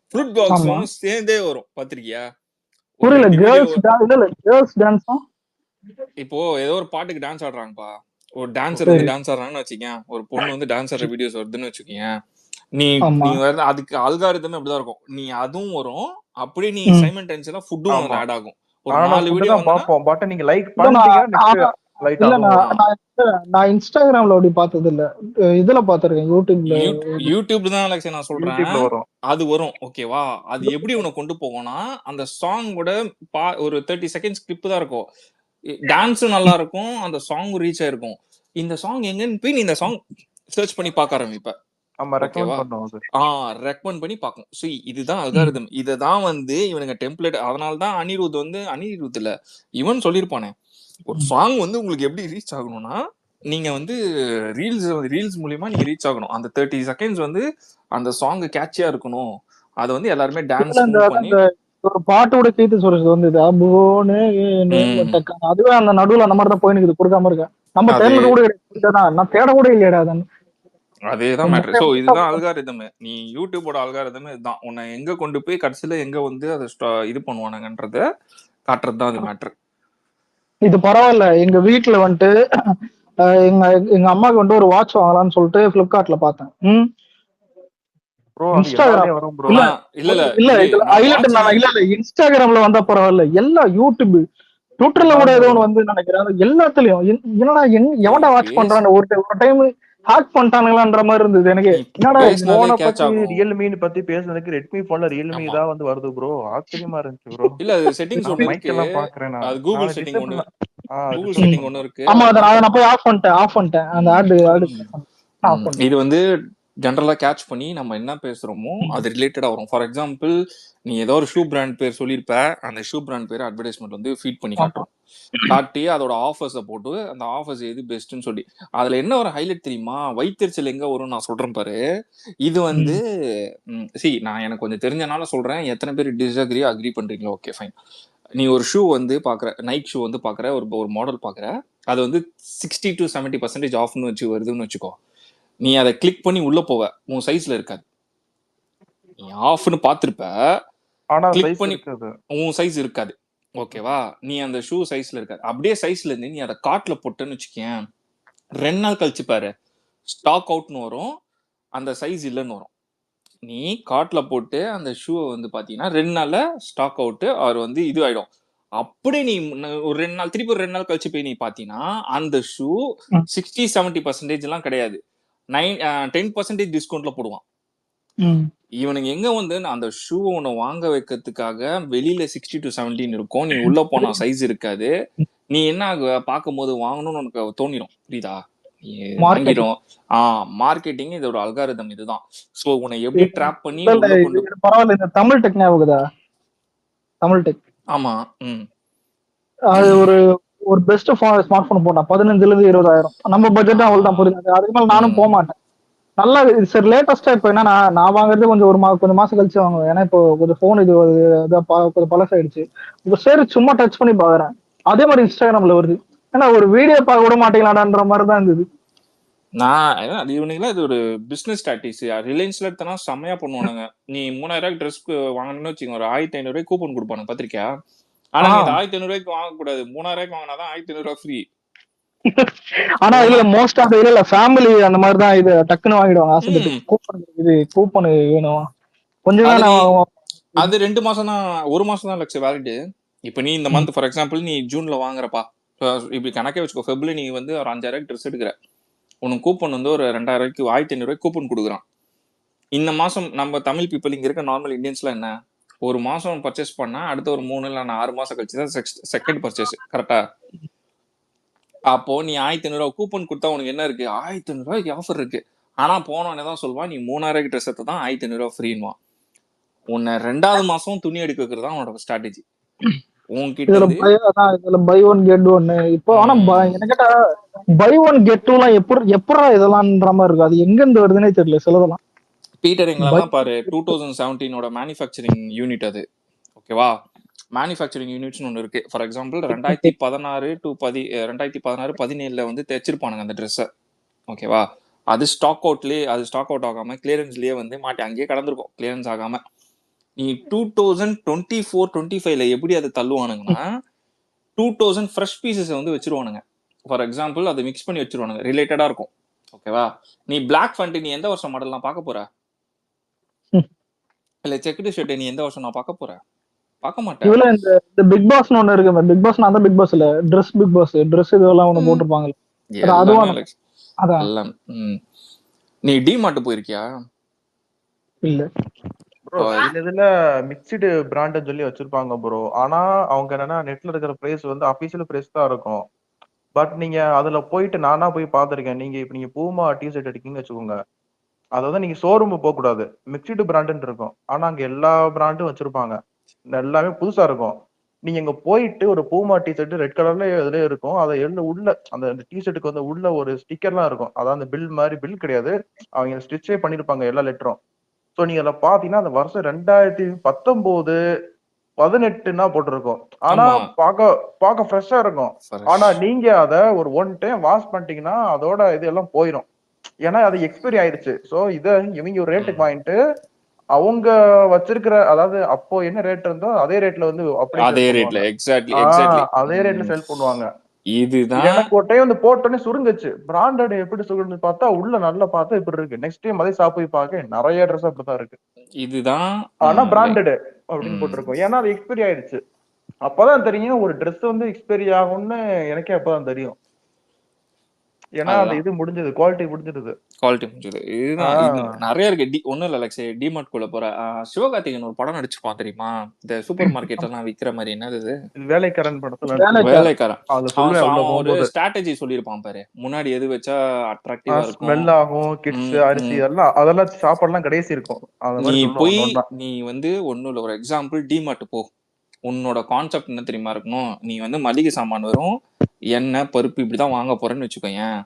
ஃப்ரூட் பாக்ஸும் சேர்ந்தே வரும். பாத்திருக்கியா? புரியல. கேர்ள்ஸ் டான்ஸ் இப்போ ஏதோ ஒரு பாட்டுக்கு டான்ஸ் ஆடுறாங்கப்பா, ஒரு டான்சர் வந்து டான்ஸ் ஆடுறாங்கன்னு வச்சுக்கேன், ஒரு பொண்ணு வந்து டான்ஸ் ஆடுற வீடியோஸ் வருதுன்னு வச்சுக்கேன், நீ வந்து அதுக்கு அல்காரிதமே அப்படிதான் இருக்கும். நீ அதுவும் வரும், அப்படியே நீ சைமல்டேனியஸா ஃபுட்டும் ஆட் ஆகும். ஒரு 4 வீடியோ பாப்போம். பட் நீங்க லைக் பண்ணுவீங்க. நான் இன்ஸ்டாகிராம்ல அப்படி பார்த்தது இல்ல, இதுல பாத்திருக்கேன். யூடியூப்ல தான் அலெக்ஸ் நான் சொல்றேன். அது வரும். ஓகேவா? அது எப்படி உனக்கு கொண்டு போகும்னா அந்த சாங்கோட ஒரு 30 செகண்ட்ஸ் கிளிப் தான் இருக்கும். டான்ஸும் நல்லா இருக்கும், அந்த சாங் ரீச் ஆயிருக்கும். இந்த சாங் எங்கன்னு போய் நீ இந்த சாங் சர்ச் பண்ணி பார்க்க ஆரம்பிப்ப. ரெக்கமெண்ட் பண்ணி பார்க்கணும். சோ இதுதான் அல்காரிதம். இததான் வந்து இவனுங்க டெம்ப்ளேட். அதனாலதான் அனிருத் இல்ல இவன் சொல்லிருப்பானே, ஒரு சாங் வந்து உங்களுக்கு எப்படி ரீச் ஆகணும்னா நீங்க வந்து ரீல்ஸ் மூலியமா நீங்க ரீச் ஆகணும். அந்த 30 செகண்ட்ஸ் வந்து அந்த சாங் கேட்சியா இருக்கணும். அத வந்து எல்லாருமே டான்ஸ் பண்ணி ஒரு பாட்டோட கீத்து சொல்றது வந்து அதுவே அந்த நடுவுல அந்த மாதிரி தான் போயிருக்கு. கொடுக்காம இருக்க நம்ம தேர்ந்தது கூட கிடையாது. நான் தேட கூட இல்லையடா. அதேதான் மேட்டர். சோ இதுதான் அல்காரிதம். நீ யூடியூபோட அல்காரிதம் இதுதான். உன்னை எங்க கொண்டு போய் கடைசியில எங்க வந்து அதை இது பண்ணுவானுங்கன்றத காட்டுறதுதான் அது மேட்டர். இது பரவாயில்ல. எங்க வீட்டுல வந்துட்டு எங்க அம்மாக்கு வந்துட்டு ஒரு வாட்ச் வாங்கலாம்னு சொல்லிட்டு பிளிப்கார்ட்ல பார்த்தேன். இன்ஸ்டாகிராம்ல வந்தா பரவாயில்ல, எல்லா ட்விட்டர்ல கூட ஏதோ ஒண்ணு வந்து நினைக்கிறேன். எல்லாத்துலயும் என்னடா எவன்டா வாட்ச் பண்றான்னு ஒரு டைம் ஹேக் பண்ணிட்டானுங்களான்ற மாதிரி இருந்தது எனக்கு. என்னடா போனை பத்தி ரியல்மின்னு பத்தி பேசுனதுக்கு ரெட்மி போன்ல ரியல்மி தான் வந்து வருது ப்ரோ. ஆச்சரியமா இருந்துச்சு ப்ரோ. இல்ல அது செட்டிங்ஸ் ஒன்னு இருக்கு, பாக்குறேன். அது கூகுள் செட்டிங் ஒன்னு இருக்கு. ஆமா, அத நான் போய் ஆஃப் பண்ணிட்டேன் அந்த ஆட் ஆஃப் பண்ணிட்டேன். இது வந்து ஜெனரலா கேட்ச் பண்ணி நம்ம என்ன பேசுறோமோ அது ரிலேட்டடா வரும். ஃபார் எக்ஸாம்பிள் நீ ஏதோ ஒரு ஷூ பிராண்ட் பேர் சொல்லியிருப்ப, அந்த ஷூ பிராண்ட் பேர் அட்வர்டைஸ்மெண்ட் வந்து ஃபீட் பண்ணி காட்டி அதோட ஆஃபர்ஸை போட்டு அந்த ஆஃபர்ஸ் எது பெஸ்ட்னு சொல்லி அதுல என்ன ஒரு ஹைலைட் தெரியுமா, வைத்தறிச்சல் எங்க வரும் நான் சொல்றேன் பாரு. இது வந்து நான் எனக்கு கொஞ்சம் தெரிஞ்சனால சொல்றேன், எத்தனை பேர் டிஸ்அக்ரி அக்ரி பண்றீங்களோ ஓகே ஃபைன். நீ ஒரு ஷூ வந்து பாக்குற, நைக் ஷூ வந்து பாக்குற, ஒரு மாடல் பாக்குற, அது வந்து 60 to 70% ஆஃப்னு வச்சு வருதுன்னு வச்சுக்கோ. நீ அதை கிளிக் பண்ணி உள்ள போவ, உன் சைஸ்ல இருக்காது. நீ ஆஃப்னு பார்த்திருப்ப, ஆனா கிளிக் சைஸ் பண்ணி இருக்காது. உன் சைஸ் இருக்காது. ஓகேவா? நீ அந்த ஷூ சைஸ்ல இருக்காது. அப்படியே சைஸ்ல இருந்து நீ அதை கார்ட்ல போட்டேன்னு வச்சுக்கேன், 2 நாள் கழிச்சு பாரு, ஸ்டாக் அவுட்னு வரும், அந்த சைஸ் இல்லைன்னு வரும். நீ கார்ட்ல போட்டு அந்த ஷூவை வந்து பாத்தீங்கன்னா 2 நாள்ல ஸ்டாக் அவுட் அவர் வந்து இது ஆயிடும். அப்படியே நீ ஒரு 2 நாள் திருப்பி ஒரு 2 நாள் கழிச்சு போய் நீ பாத்தீங்கன்னா அந்த ஷூ 60-70% எல்லாம் கிடையாது, 10% டிஸ்கவுண்ட்ல போடுவான். இவனுங்க எங்க வந்து அந்த ஷூ உன்னை வாங்க வைக்கிறதுக்காக வெளியில 60 to 70 இருக்கும், நீ உள்ள போனா சைஸ் இருக்காது, நீ என்ன ஆகுவ, பார்க்கும் போது வாங்கணும்னு உனக்கு தோணிடும். புரியுதா? வாங்கிடும். மார்க்கெட்டிங் இதோட அல்காரிதம் இதுதான். சோ உன்னை எப்படி ட்ராப் பண்ணி உள்ள கொண்டு பரவாயில்ல. இந்த தமிழ் டெக் ஞாபகதா? தமிழ் டெக், ஆமா. அது ஒரு பெஸ்ட் ஸ்மார்ட் போன் போட்டான் 15,000 to 20,000. நம்ம பட்ஜெட் அவ்வளவுதான், புரியுது. அதுக்கு மேல நானும் போக மாட்டேன். நல்லா சரி. லேட்டஸ்டா இப்போ என்னன்னா, நான் வாங்குறது கொஞ்சம் மாசம் கழிச்சு வாங்குவேன். ஏன்னா இப்போ கொஞ்சம் போன் இது கொஞ்சம் பழசாயிடுச்சு. இப்போ சரி சும்மா டச் பண்ணி பாக்குறேன், அதே மாதிரி இன்ஸ்டாகிராம்ல வருது. ஏன்னா ஒரு வீடியோ பார்க்க விட மாட்டீங்களாடான்ற மாதிரி தான் இருந்தது. அது இவனுங்களா இது ஒரு பிசினஸ் ஸ்ட்ராட்டஜி. ரிலையன்ஸ்ல எடுத்தனா செம்மையா பண்ணுவானுங்க. நீ 3,000 ட்ரெஸ் வாங்கணும்னு வச்சுக்கோங்க, ஒரு 1,500 கூப்பன் கொடுப்பானுங்க, பாத்திருக்கியா? ஆனா நீ 1,500 வாங்க கூடாது, 3,000 வாங்கினாதான் 1,500 ஃப்ரீ. ஆனா இதுல மோஸ்ட் ஆஃப் இதுல ஃபேமிலி அந்த மாதிரி தான் இது டக்குன்னு வாங்கிடுவாங்க ஆசைப்பட்டு. கூப்பன் வேணும் கொஞ்சம் அது 2 மாசம் தான், 1 மாசம் தான் லட்சம் வேலிட். இப்ப நீ இந்த மந்த் ஃபார் எக்ஸாம்பிள் நீ ஜூன்ல வாங்குறப்பா, இப்படி கணக்கே வச்சுக்கோ, ஃபெப்ரவரி நீ வந்து ஒரு 5,000 ட்ரெஸ் எடுக்கிற, உனக்கு கூப்பன் வந்து ஒரு 2,000 1,500 கூப்பன் கொடுக்குறான். இந்த மாசம் நம்ம தமிழ் பீப்புள் இங்க இருக்க நார்மல் இந்தியன்ஸ்லாம் என்ன, ஒரு மாசம் பர்ச்சேஸ் பண்ணா அடுத்த ஒரு 3 இல்ல 6 மாசம் கழிச்சு தான் செகண்ட் பர்ச்சேஸ், கரெக்டா? அப்போ நீ 1,500 கூப்பன் கொடுத்தா உனக்கு என்ன இருக்கு, 1,500 ஆஃபர் இருக்கு. ஆனா போனோன்னு தான் சொல்லுவான், நீ 3,000 ட்ரெஸ் எடுத்து தான் 1,500 ஃப்ரீன்வான். உன்னை 2வது மாசம் துணி எடுக்க வைக்கிறது தான் உன்னோட ஸ்ட்ராட்டஜி. உன்கிட்ட இதுல பை ஒன் கெட் ஒன். இப்போ ஆனா என்ன கேட்டா பை ஒன் கெட் டூ எல்லாம் எப்படா இதெல்லாம்ன்ற மாதிரி இருக்கு. அது எங்க இருந்து வருதுன்னே தெரியல சிலதெல்லாம். பீட்டர் எங்களெல்லாம் பாரு, 2017 மேனுஃபேக்சரிங் யூனிட் அது. ஓகேவா? மேனுஃபேக்சரிங் யூனிட்ஸ்னு ஒன்று இருக்கு. ஃபார் எக்ஸாம்பிள் 2016-17 வந்து தைச்சிருப்பானுங்க அந்த ட்ரெஸ்ஸை. ஓகேவா? அது ஸ்டாக் அவுட் ஆகாம கிளியரன்ஸ்லயே வந்து மாட்டி அங்கேயே கடந்திருக்கும், கிளியரன்ஸ் ஆகாம. நீ 2024-25 எப்படி அதை தள்ளுவானுங்கன்னா 2,000 ஃப்ரெஷ் பீசஸ் வந்து வச்சிருவானுங்க. ஃபார் எக்ஸாம்பிள் அதை மிக்ஸ் பண்ணி வச்சிருவானுங்க, ரிலேட்டடா இருக்கும். ஓகேவா? நீ பிளாக் ஃபேண்ட் நீ எந்த வருஷம் மாடல் பார்க்க போற, இல்ல செக்குடு ஷர்ட் நீ எந்த வருஷம் நான் பார்க்க போறேன்? பார்க்க மாட்டேன். இவ்வளவு இந்த பிக் பாஸ்னு ஒண்ணு இருக்கு. பிக் பாஸ் அந்த பிக் பாஸ் இல்ல, ட்ரெஸ் பிக் பாஸ், ட்ரெஸ் இதெல்லாம் ஒண்ணு போட்டிருப்பாங்க. அதுவும் நீ டிமார்ட் போயிருக்கியா? இல்ல ப்ரோ, இதுல மிக்ஸ்டு பிராண்ட் சொல்லி வச்சிருப்பாங்க ப்ரோ. ஆனா அவங்க என்னன்னா நெட்ல இருக்கிற பிரைஸ் வந்து அபிஷியல் பிரைஸ் தான் இருக்கும். பட் நீங்க அதுல போயிட்டு நானா போய் பாத்திருக்கேன். இப்ப நீங்க பூமா டிஷர்ட் எடுக்கீங்கன்னு வச்சுக்கோங்க, அதாவது நீங்க ஷோரூம் போக கூடாது, மிக்ஸ்டு பிராண்ட் இருக்கும். ஆனா அங்க எல்லா பிராண்டும் வச்சிருப்பாங்க, எல்லாமே புதுசா இருக்கும். நீங்க இங்க போயிட்டு ஒரு பூமா டிஷர்ட் ரெட் கலர்ல இதுல இருக்கும், அதை உள்ள அந்த டிஷர்ட்டுக்கு வந்து உள்ள ஒரு ஸ்டிக்கர்லாம் இருக்கும். அதாவது அந்த பில் மாதிரி, பில் கிடையாது, அவங்க ஸ்டிச்சே பண்ணிருப்பாங்க எல்லா லெட்டரும். சோ நீங்க அதை பாத்தீங்கன்னா அந்த வருஷம் 2019-18 போட்டிருக்கும். ஆனா பார்க்க ஃப்ரெஷ்ஷா இருக்கும். ஆனா நீங்க அத ஒரு 1 டைம் வாஷ் பண்ணிட்டீங்கன்னா அதோட இது எல்லாம் போயிடும், ஏன்னா அது எக்ஸ்பைரி ஆயிடுச்சு. சோ இவங்க ஒரு ரேட்டுக்கு வாங்கிட்டு அவங்க வச்சிருக்கிற, அதாவது அப்போ என்ன ரேட் இருந்தோ அதே ரேட்ல வந்து அதே ரேட்ல எக்ஸாக்ட்லி அதே ரேட்ல செல் பண்ணுவாங்க. இதுதான் எனக்கு ஒரு டைம் வந்து போட்டோன்னே சுருங்குச்சு. பிராண்டட் எப்படி சுருங்குன்னு பார்த்தா உள்ள நல்லா பார்த்தா இப்படி இருக்கு. நெக்ஸ்ட் டைம் அதே ஷாப் போய் பார்க்க நிறைய ட்ரெஸ் அப்படிதான் இருக்கு. இதுதான் ஆனா பிராண்டட் அப்படின்னு போட்டிருக்கோம், ஏன்னா அது எக்ஸ்பைரி ஆயிடுச்சு. அப்பதான் தெரியும் ஒரு ட்ரெஸ் வந்து எக்ஸ்பைரி ஆகும்னு எனக்கே அப்பதான் தெரியும். ஏன்னா அந்த இது முடிஞ்சது, குவாலிட்டி முடிஞ்சிருது. இதுதான் நிறைய இருக்கு. ஒண்ணும் இல்ல லக்ஷே, டிமார்ட் குள்ள போற சிவகார்த்திகேயன் ஒரு படம் நடிச்சிருப்பான் தெரியுமா, இந்த சூப்பர் மார்க்கெட்ல எல்லாம் விக்கிற மாதிரி. என்னது வேலைக்காரன் படத்துல வேலைக்காரன். ஒரு ஸ்ட்ராட்டஜி சொல்லிருப்பான் பாரு, முன்னாடி எது வச்சா அட்ராக்டிவா இருக்கும், ஸ்மெல் ஆகும், கிட்ஸ் அரிசி அதெல்லாம் சாப்பாடுலாம் கடைசி இருக்கும். நீ போய் நீ வந்து ஒண்ணும் இல்ல, ஒரு எக்ஸாம்பிள் டிமார்ட் போ, உன்னோட கான்செப்ட் என்ன தெரியுமா இருக்கணும், நீ வந்து மளிகை சாமான் வரும், எண்ணெய் பருப்பு இப்படிதான் வாங்க போறேன்னு வச்சுக்கோயேன்.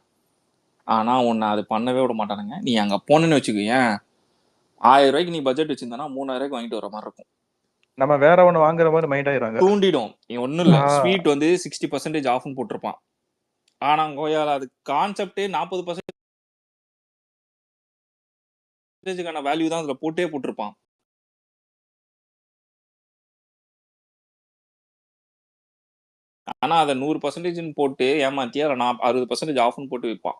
ஆனா உன்னை அது பண்ணவே விட மாட்டானுங்க. நீ அங்க போனேன்னு வச்சுக்கோயேன், 1,000 ரூபாய்க்கு நீ பட்ஜெட் வச்சிருந்தா 3,000 ரூபாய்க்கு வாங்கிட்டு வர மாதிரி இருக்கும். நம்ம வேற ஒண்ணு வாங்குற மாதிரி மைண்ட் ஆயிடுறாங்க. தூண்டிடும். ஒண்ணும் இல்ல, ஸ்வீட் வந்து 60% ஆஃப்னு போட்டிருப்பான். ஆனா கோயால அது கான்செப்டே 40%க்கான வேல்யூ தான் அதுல போட்டிருப்பான். ஆனா அதை 100% போட்டு ஏமாத்தி அதை 60% ஆஃப்னு போட்டு விற்பான்.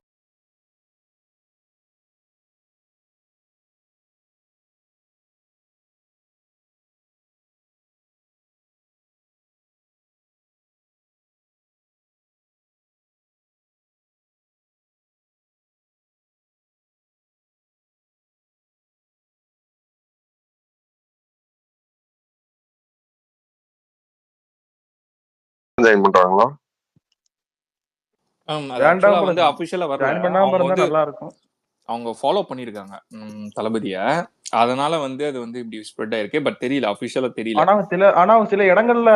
ஜாயின் பண்றாங்களா? அது ஆக்சுவலா வந்து அபிஷியலா வரல. அவங்க வந்து நல்லா இருக்கும். அவங்க ஃபாலோ பண்ணிருக்காங்க தளபதிய. அதனால வந்து அது வந்து இப்படி ஸ்ப்ரெட் ஆயிருக்கு. பட் தெரியல, அபிஷியலா தெரியல. ஆனா சில இடங்கள்ல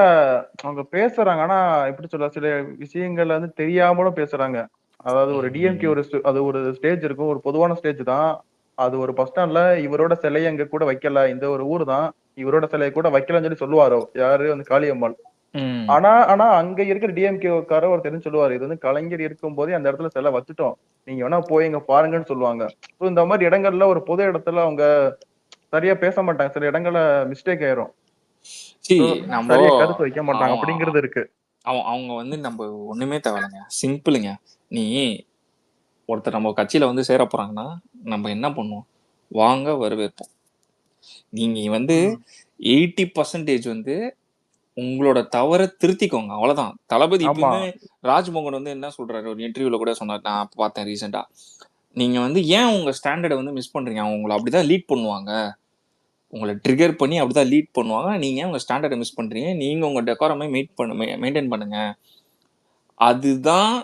அவங்க பேசுறாங்க. ஆனா எப்படி சொல்ல, சில விஷயங்கள்ல வந்து தெரியாமலும் பேசுறாங்க. அதாவது ஒரு டிஎம்கே அது ஒரு ஸ்டேஜ் இருக்கும், ஒரு பொதுவான ஸ்டேஜ் தான் அது. ஒரு பஸ் ஸ்டாண்ட்ல இவரோட சிலையை அங்க கூட வைக்கல, இந்த ஒரு ஊர் தான், இவரோட சிலையை கூட வைக்கலன்னு சொல்லி சொல்லுவாரோ யாரு, வந்து காளியம்மாள். ஆனா அங்க இருக்கிற டிஎம்கேக்கார ஒரு தெரிஞ்சு சொல்லுவாரு, இது வந்து கலைஞர் இருக்கும் போதே அந்த இடத்துல சிலை வச்சுட்டோம், நீங்க வேணா போய் இங்க பாருங்கன்னு சொல்லுவாங்க. இந்த மாதிரி இடங்கள்ல ஒரு பொது இடத்துல அவங்க சரியா பேச மாட்டாங்க. சில இடங்கள்ல மிஸ்டேக் ஆயிரும், சரியா கருத்து வைக்க மாட்டாங்க அப்படிங்கிறது இருக்கு. அவங்க வந்து நம்ம ஒண்ணுமே தேவையில்லைங்க, சிம்பிளுங்க. நீ ஒருத்தர் நம்ம கட்சியில வந்து சேர போறாங்கன்னா நம்ம என்ன பண்ணுவோம், வாங்க வரவேற்போம். நீங்க வந்து 80% வந்து உங்களோட தவற திருத்திக்கோங்க, அவ்வளவுதான். தளபதி இப்பயுமே ராஜ்மோகன் வந்து என்ன சொல்றாரு, ஒரு இன்டர்வியூல கூட சொன்னார், நான் பார்த்தேன் ரீசெண்டா. நீங்க வந்து ஏன் உங்க ஸ்டாண்டர்டை வந்து மிஸ் பண்றீங்க, அவங்க உங்களை அப்படிதான் லீட் பண்ணுவாங்க, உங்களை ட்ரிகர் பண்ணி அப்படிதான் லீட் பண்ணுவாங்க, நீங்க உங்க ஸ்டாண்டர்டை மிஸ் பண்றீங்க, நீங்க உங்க டெக்காரமை மெயின்டைன் பண்ணுங்க. அதுதான்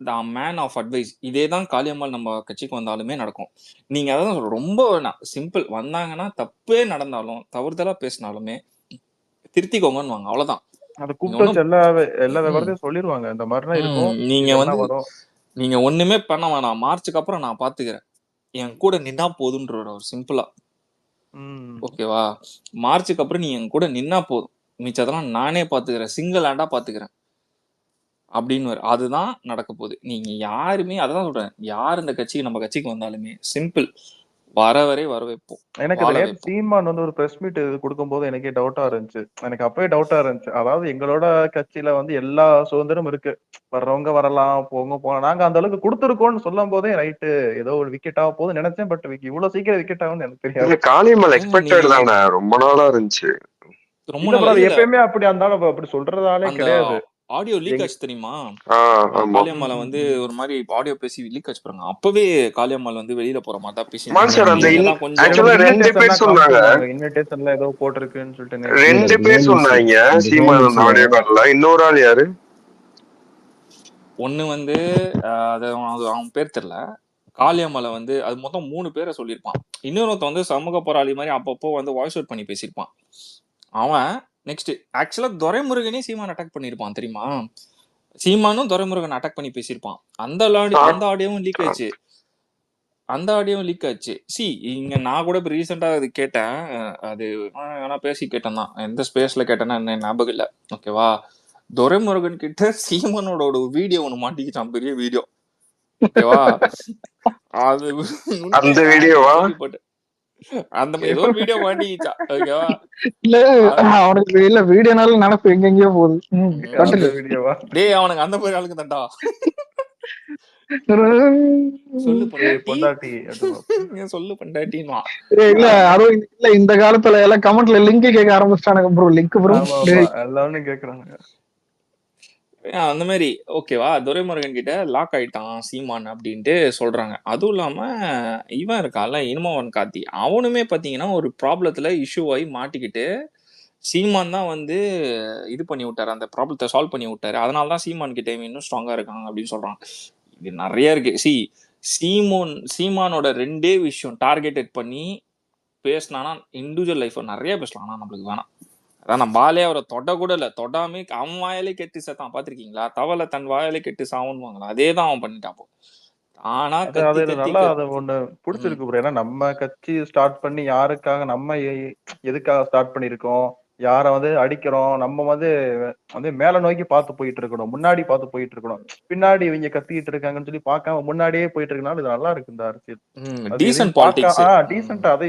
த மேன் ஆஃப் அட்வைஸ். இதே தான் காளியம்மாள் நம்ம கட்சிக்கு வந்தாலுமே நடக்கும். நீங்க அதான் சொல்ற, ரொம்ப சிம்பிள். வந்தாங்கன்னா தப்பே நடந்தாலும் தவறுதலா பேசினாலுமே திருத்திக்கோங்கன்னு வாங்க, அவ்வளவுதான். அது கூப்பிட்டு எல்லா விவரத்தையும் சொல்லிடுவாங்க, இந்த மாதிரிலாம் இருக்கும். நீங்க வந்து நீங்க ஒண்ணுமே பண்ண வேணாம், மார்ச்சுக்கு அப்புறம் நான் பாத்துக்கிறேன், என் கூட நின்னா போதுன்ற ஒரு சிம்பிளா. ஓகேவா, மார்ச்சுக்கு அப்புறம் நீ என் கூட நின்னா போதும், மிச்சதெல்லாம் நானே பாத்துக்கிறேன், சிங்கிள் ஹேண்டா பாத்துக்கிறேன் அப்படின்னு. அதுதான் நடக்க போகுது. நீங்க யாருமே, அதான் சொல்றேன், யார் இந்த கட்சிக்கு நம்ம கட்சிக்கு வந்தாலுமே சிம்பிள், வரவரை வரவேற்போம். எனக்கு சீமான் வந்து ஒரு பிரஸ் மீட் கொடுக்கும் போது எனக்கே டவுட்டா இருந்துச்சு. எனக்கு அப்பவே டவுட்டா இருந்துச்சு. அதாவது எங்களோட கட்சியில வந்து எல்லா சுதந்திரமும் இருக்கு, வர்றவங்க வரலாம், போங்க போலாம், நாங்க அந்த அளவுக்கு கொடுத்துருக்கோம்னு சொல்லும் போதே ரைட்டு, ஏதோ ஒரு விக்கெட் ஆக போகுதுன்னு நினைச்சேன். பட் இவ்வளவு சீக்கிரம் விக்கெட் ஆகும்னு எனக்கு தெரியாது. காளியம்மாள் எக்ஸ்பெக்டட் தானே, ரொம்ப நாளா இருந்துச்சு. எப்பயுமே அப்படி இருந்தாலும் அப்படி சொல்றதாலே கிடையாது. ஆடியோ லீக் ஆச்சு தெரியுமா, காளியம்மாளை வந்து ஒரு மாதிரி ஆடியோ பேசி லீக் ஆச்சு பாருங்க. அப்பவே காளியம்மாள் வந்து வெளியில போற மாதிரி தான் பேசி, ரெண்டு பேர் சொன்னாங்க, இன்விடேஷன்ல ஏதோ போட்டிருக்குன்னு சொல்லிட்டு 2 பேர் சொன்னாங்க சீமான் ஆடியோ கால்ல. இன்னொரு ஆள் யாரு, ஒண்ணு வந்து அவன் பேர் தெரியல, காளியம்மாளை வந்து அது மொத்தம் 3 பேரை சொல்லியிருப்பான். இன்னொருத்த வந்து சமூக போராளி மாதிரி அப்பப்போ வந்து வாய்ஸ் அவுட் பண்ணி பேசியிருப்பான். அவன் நெக்ஸ்ட் ஆக்சுவலா துரைமுருகனே சீமான் அட்டாக் பண்ணிருப்பான் தெரியுமா, சீமானும் துரைமுருகன் அட்டாக் பண்ணி பேசியிருப்பான். அந்த ஆடியோவும் லீக் ஆச்சு, அந்த ஆடியோவும் லீக் ஆச்சு. இங்க நான் கூட இப்ப ரீசெண்டா அது கேட்டேன், அது ஆனா பேசி கேட்டேன் தான், எந்த ஸ்பேஸ்ல கேட்டேன்னா என்ன ஞாபகம் இல்ல. ஓகேவா, துரைமுருகன் கிட்ட சீமானோட ஒரு வீடியோ ஒண்ணு மாட்டிக்கிட்டான், பெரிய வீடியோ. ஓகேவா, அது அந்த வீடியோவா, அந்த ஏதோ ஒரு வீடியோ மாட்டிக்கிச்சா. ஓகேவா, இல்ல அவனுக்கு இல்ல வீடியோனால நினைப்பு எங்கெங்கயோ போகுது. டேய் அவனுக்கு அந்த மாதிரி ஆளுக்கு தான்டா. சொல்லு பொண்டாட்டி, சொல்லு பொண்டாட்டின்வா. இல்ல அதுவும் இல்ல, இந்த காலத்துல எல்லாம் கமெண்ட்ல லிங்க் கேட்க ஆரம்பிச்சிட்டானுங்க ப்ரோ, லிங்க் ப்ரோ எல்லாரும் கேக்குறாங்க அந்த மாதிரி. ஓகேவா, துரைமுருகன் கிட்ட லாக் ஆயிட்டான் சீமான் அப்படின்ட்டு சொல்றாங்க. அதுவும் இல்லாம இவன் இருக்கான்ல இனுமவன் கார்த்தி, அவனுமே பாத்தீங்கன்னா ஒரு ப்ராப்ளத்துல இஷ்யூ ஆகி மாட்டிக்கிட்டு சீமான் தான் வந்து இது பண்ணி விட்டாரு, அந்த ப்ராப்ளத்தை சால்வ் பண்ணி விட்டாரு. அதனாலதான் சீமான் கிட்ட இன்னும் ஸ்ட்ராங்கா இருக்காங்க அப்படின்னு சொல்றான். இது நிறைய இருக்கு. சீமானோட 2 விஷயம் டார்கெட்டட் பண்ணி பேசினானா இண்டிவிஜுவல் லைஃப் நிறைய பேசலாம், ஆனா நம்மளுக்கு வேணாம். அதான் நம்ம வாயிலே அவரை தொட கூட இல்ல, தொடாமே அவன் வாயிலே கெட்டு சேர்த்தான். பாத்திருக்கீங்களா, தவளை தன் வாயிலே கெட்டு சாவுன்னு, அதே தான் அவன் பண்ணிட்டான். ஆனா ஒண்ணு பிடிச்சிருக்கு. ஏன்னா நம்ம கட்சி ஸ்டார்ட் பண்ணி யாருக்காக, நம்ம எதுக்காக ஸ்டார்ட் பண்ணிருக்கோம், யார வந்து அடிக்கிறோம், நம்ம வந்து வந்து மேல நோக்கி பார்த்து போயிட்டு இருக்கணும், முன்னாடி பார்த்து போயிட்டு இருக்கணும். பின்னாடி இவங்க கத்திக்கிட்டு இருக்காங்கன்னு சொல்லி பார்க்காம முன்னாடியே போயிட்டு இருக்கனால இது நல்லா இருக்கு இந்த அரசியல். அது எதையும் டீசன்ட் பார்க்க பாலிடிக்ஸ். டீசெண்டா அது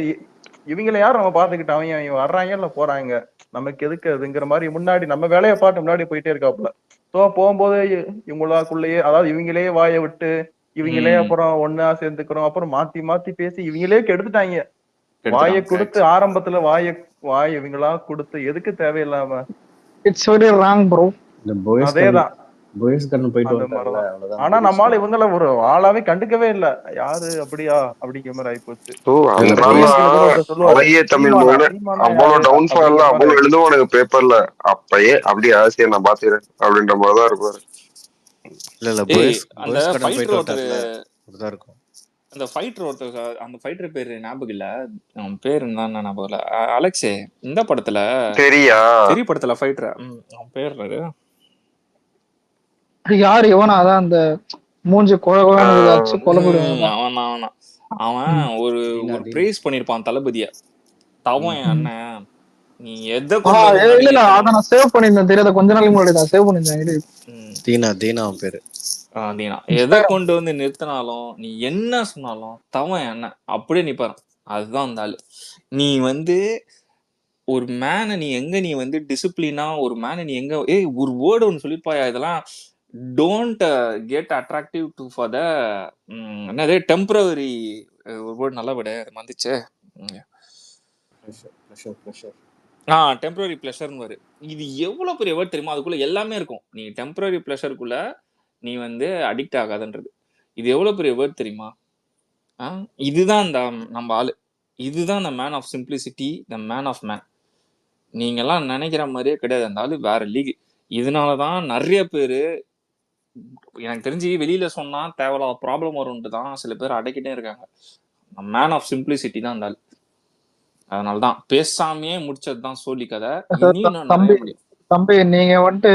இவங்கள யாரும் நம்ம பார்த்துக்கிட்டு அவங்க வர்றாங்க இல்ல போறாங்க, நமக்கு எதுக்கு அதுங்கிற மாதிரி முன்னாடி நம்ம வேலையை பார்த்து முன்னாடி போயிட்டே இருக்காப்புல. ஸோ போகும்போது இவங்களுக்குள்ளேயே அதாவது இவங்களே வாயை விட்டு இவங்களே அப்புறம் ஒன்னா சேர்ந்துக்கிறோம், அப்புறம் மாத்தி மாத்தி பேசி இவங்களே கெடுத்துட்டாங்க. வாயை கொடுத்து ஆரம்பத்துல வாய் இவங்களா கொடுத்து எதுக்கு தேவையில்லாம இட்ஸ் வெரி ராங் ப்ரோ. இந்த போய்ஸ் அதேதான் போய்ஸ் கண்ணு போயிட்டு அந்த வந்தாங்கல்ல, மாதிரிதான். அவ்வளவுதான் ஆனா முடிஞ்சுச்சு. நம்மால இவங்கள ஒரு ஆளாவே கண்டுக்கவே இல்ல. யாரு அப்படியா அப்படிங்கிற மாதிரி ஆயிப்போச்சு. ஓ இல்ல அந்த boys DMK ல கூட ஒருத்தர் சொல்லுவாரு, அழகிய தமிழ் சீமானா மகன் சீமானா அவ்வளவு யாரு டவுன்ஃபால்ல அப்படிங்கிற மாதிரி அவ்வளவு ஆயிப்போச்சு. எழுதுவானுங்க பேப்பர்ல. அப்பயே அப்படியே சரி நான் பாத்துக்கிறேன் அப்படின்ற மாதிரிதான் இருப்பாரு. இல்ல ஏய் போய்ஸ் அந்த போய்ஸ் கண்ணு ஃபைட்டர் போயிட்டு ஒருத்தர் வந்தார்ல, அப்படிதான் இருக்கும். அந்த ஃபைட்டர் ஒருத்தர் அந்த ஃபைட்டர் பேரு ஞாபகம் இல்ல, அவன் பேரு என்ன ஞாபகம் இல்ல. அலெக்ஸே இந்த படத்துல சரியா தெரிய படத்துல ஃபைட்டர், அவன் பேர் என்னது? யார் இவனா? அதான் அந்த மூஞ்சி குழகுழன்னு வச்சு கொலை போடுவான். அவன் ஒரு தீனா ஒரு தீனா பிரேஸ் பண்ணிருப்பான் தளபதிய. தவம் என் அண்ணன், நீ எதை இல்ல கொண்டு வந்து முன்னாடி இல்ல, அதை நிறுத்தணும். நான் சேவ் பண்ணியிருந்தேன், தெரியாத கொஞ்ச நாளைக்கு முன்னாடி தான் சேவ் பண்ணியிருந்தேன். தீனா தீனா அவன் பேரு. தீனா எதை கொண்டு வந்து நிறுத்தினாலும் நீ என்ன சொன்னாலும் தவம் என் அண்ணன் அப்படியே நிப்பாரு. அதுதான் அந்த ஆளு. நீ வந்து ஒரு மேனை நீ எங்க நீ வந்து டிசிப்ளினா ஒரு மேனை நீ எங்க ஒரு வேர்டு ஒன்று சொல்லிப்பாயா, இதெல்லாம் don't get attractive to for the என்னது டெம்பரவரி ஒரு வேர்டு நல்ல விட அது வந்துச்சு. டெம்பரரி ப்ளஷர்னு வரு. இது எவ்வளவு பெரிய வேர்ட் தெரியுமா? அதுக்குள்ள எல்லாமே இருக்கும். நீ டெம்பரரி ப்ளஷருக்குள்ள நீ வந்து அடிக்ட் ஆகாதுன்றது இது எவ்வளவு பெரிய வேர்ட் தெரியுமா? இதுதான் இந்த நம்ம ஆளு. இதுதான் the man of simplicity, the man of man. நீங்கெல்லாம் நினைக்கிற மாதிரியே கிடையாது. அந்த ஆளு வேற லீக். இதனாலதான் நிறைய பேரு எனக்கு தெரிஞ்சு வெளியில சொன்னா தேவையில்லாத ப்ராப்ளம் வரும்ட்டு தான் சில பேர் அடக்கிட்டே இருக்காங்க. மேன் ஆஃப் சிம்பிளிசிட்டி தான் அந்த ஆளு. அதனாலதான் பேசாமையே முடிச்சதுதான் சோழி கதை. இனியும் நான் நிறைய முடியும். தம்பி நீங்க வந்துட்டு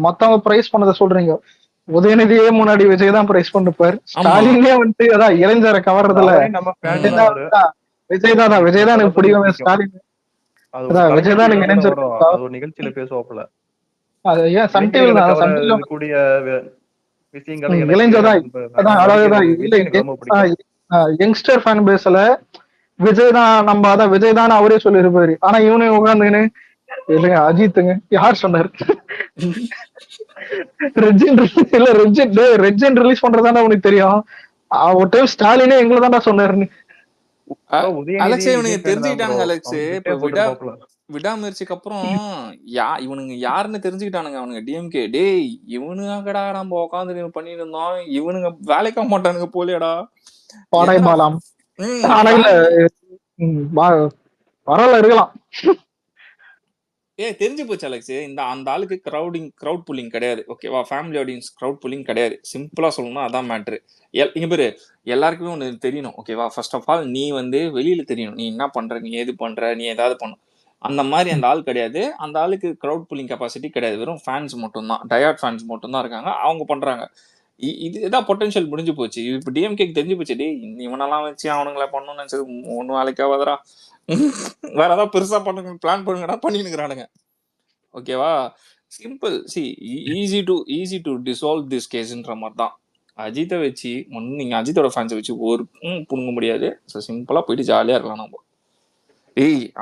மத்தவங்க பிரைஸ் பண்ணதை சொல்றீங்க. உதயநிதியே முன்னாடி விஜய் தான் பிரைஸ் பண்ணிருப்பாரு. ஸ்டாலினே வந்துட்டு அதான் இளைஞரை கவர்றதுல விஜய் தான் எனக்கு பிடிக்கும். ஸ்டாலின் விஜய் தான் எனக்கு இணைஞ்சிருக்கா ஒரு நிகழ்ச்சியில பேசுவாப்புல. அது ஏன் சன் டிவில கூடிய யங்ஸ்டர் ஃபேன் பேஸ்ல விஜய் தான் நம்ம அதான் விஜய் தான் அவரே சொல்லிருப்பாரு. ஆனா இவனு உட்காந்துன்னு இல்லைங்க அஜித்துங்க யார் சொன்னாரு ரெஜெண்ட் ரிலீஸ் பண்றதானே உனக்கு தெரியும். ஒரு டைம் ஸ்டாலினே எங்களை தான்டா சொன்னாருன்னு. அலெக்ஸ் இவனுங்க தெரிஞ்சுக்கிட்டானுங்க. அலெக்ஸ் இப்ப விடாமுயற்சிக்கு அப்புறம் இவனுங்க யாருன்னு தெரிஞ்சுக்கிட்டானுங்க. அவனுங்க டிஎம்கே டேய் இவனுங்கடா நம்ம உட்காந்து பண்ணிட்டு இருந்தோம், இவனுங்க வேலைக்க மாட்டானுங்க போலியடா பாடை பாலாம். ஆனா இல்ல பரவாயில்ல இருக்கலாம். தெரிஞ்சு போச்சு அலெக்ஸ். அந்த ஆளுக்கு கிரவுட் புல்லிங் கிடையாது. ஓகேவா? ஃபேமிலி ஆடியன்ஸ் கிரவுட் புல்லிங் கிடையாது. சிம்பிளா சொல்லணும்னா அதான் மேட்ரு. இங்க பேரு எல்லாருக்குமே ஒண்ணு தெரியணும். ஓகேவா? ஃபர்ஸ்ட் ஆஃப் ஆல் நீ வந்து வெளியில தெரியணும். நீ என்ன பண்ற, நீ ஏது பண்ற, நீ ஏதாவது பண்ணும். அந்த மாதிரி அந்த ஆள் கிடையாது. அந்த ஆளுக்கு கிரவுட் புல்லிங் கெப்பாசிட்டி கிடையாது. வெறும் ஃபேன்ஸ் மட்டும் தான், டயர்ட் ஃபேன்ஸ் மட்டும் தான் இருக்காங்க. அவங்க பண்றாங்க. இதுதான் பொட்டன்ஷியல் முடிஞ்சு போச்சு. இப்ப டிஎம்கேக்கு தெரிஞ்சு போச்சு. டே இவனெல்லாம் வச்சு அவனுங்களை பண்ணணும்னு நினைச்சது ஒன்னும் வேலைக்காவதரா, வேற ஏதாவது பெருசா பண்ணுங்க பிளான் பண்ணுங்கடா பண்ணினுக்கிறானுங்க. ஓகேவா? Simple. Easy to dissolve this கேஸ்ன்ற மாதிரி தான். அஜித்தை வச்சு நீங்க அஜித்தோட ஃபேன்ஸை வச்சு ஒரு புடுங்க முடியாது. ஸோ சிம்பிளா போயிட்டு ஜாலியா இருக்கலாம். நம்ம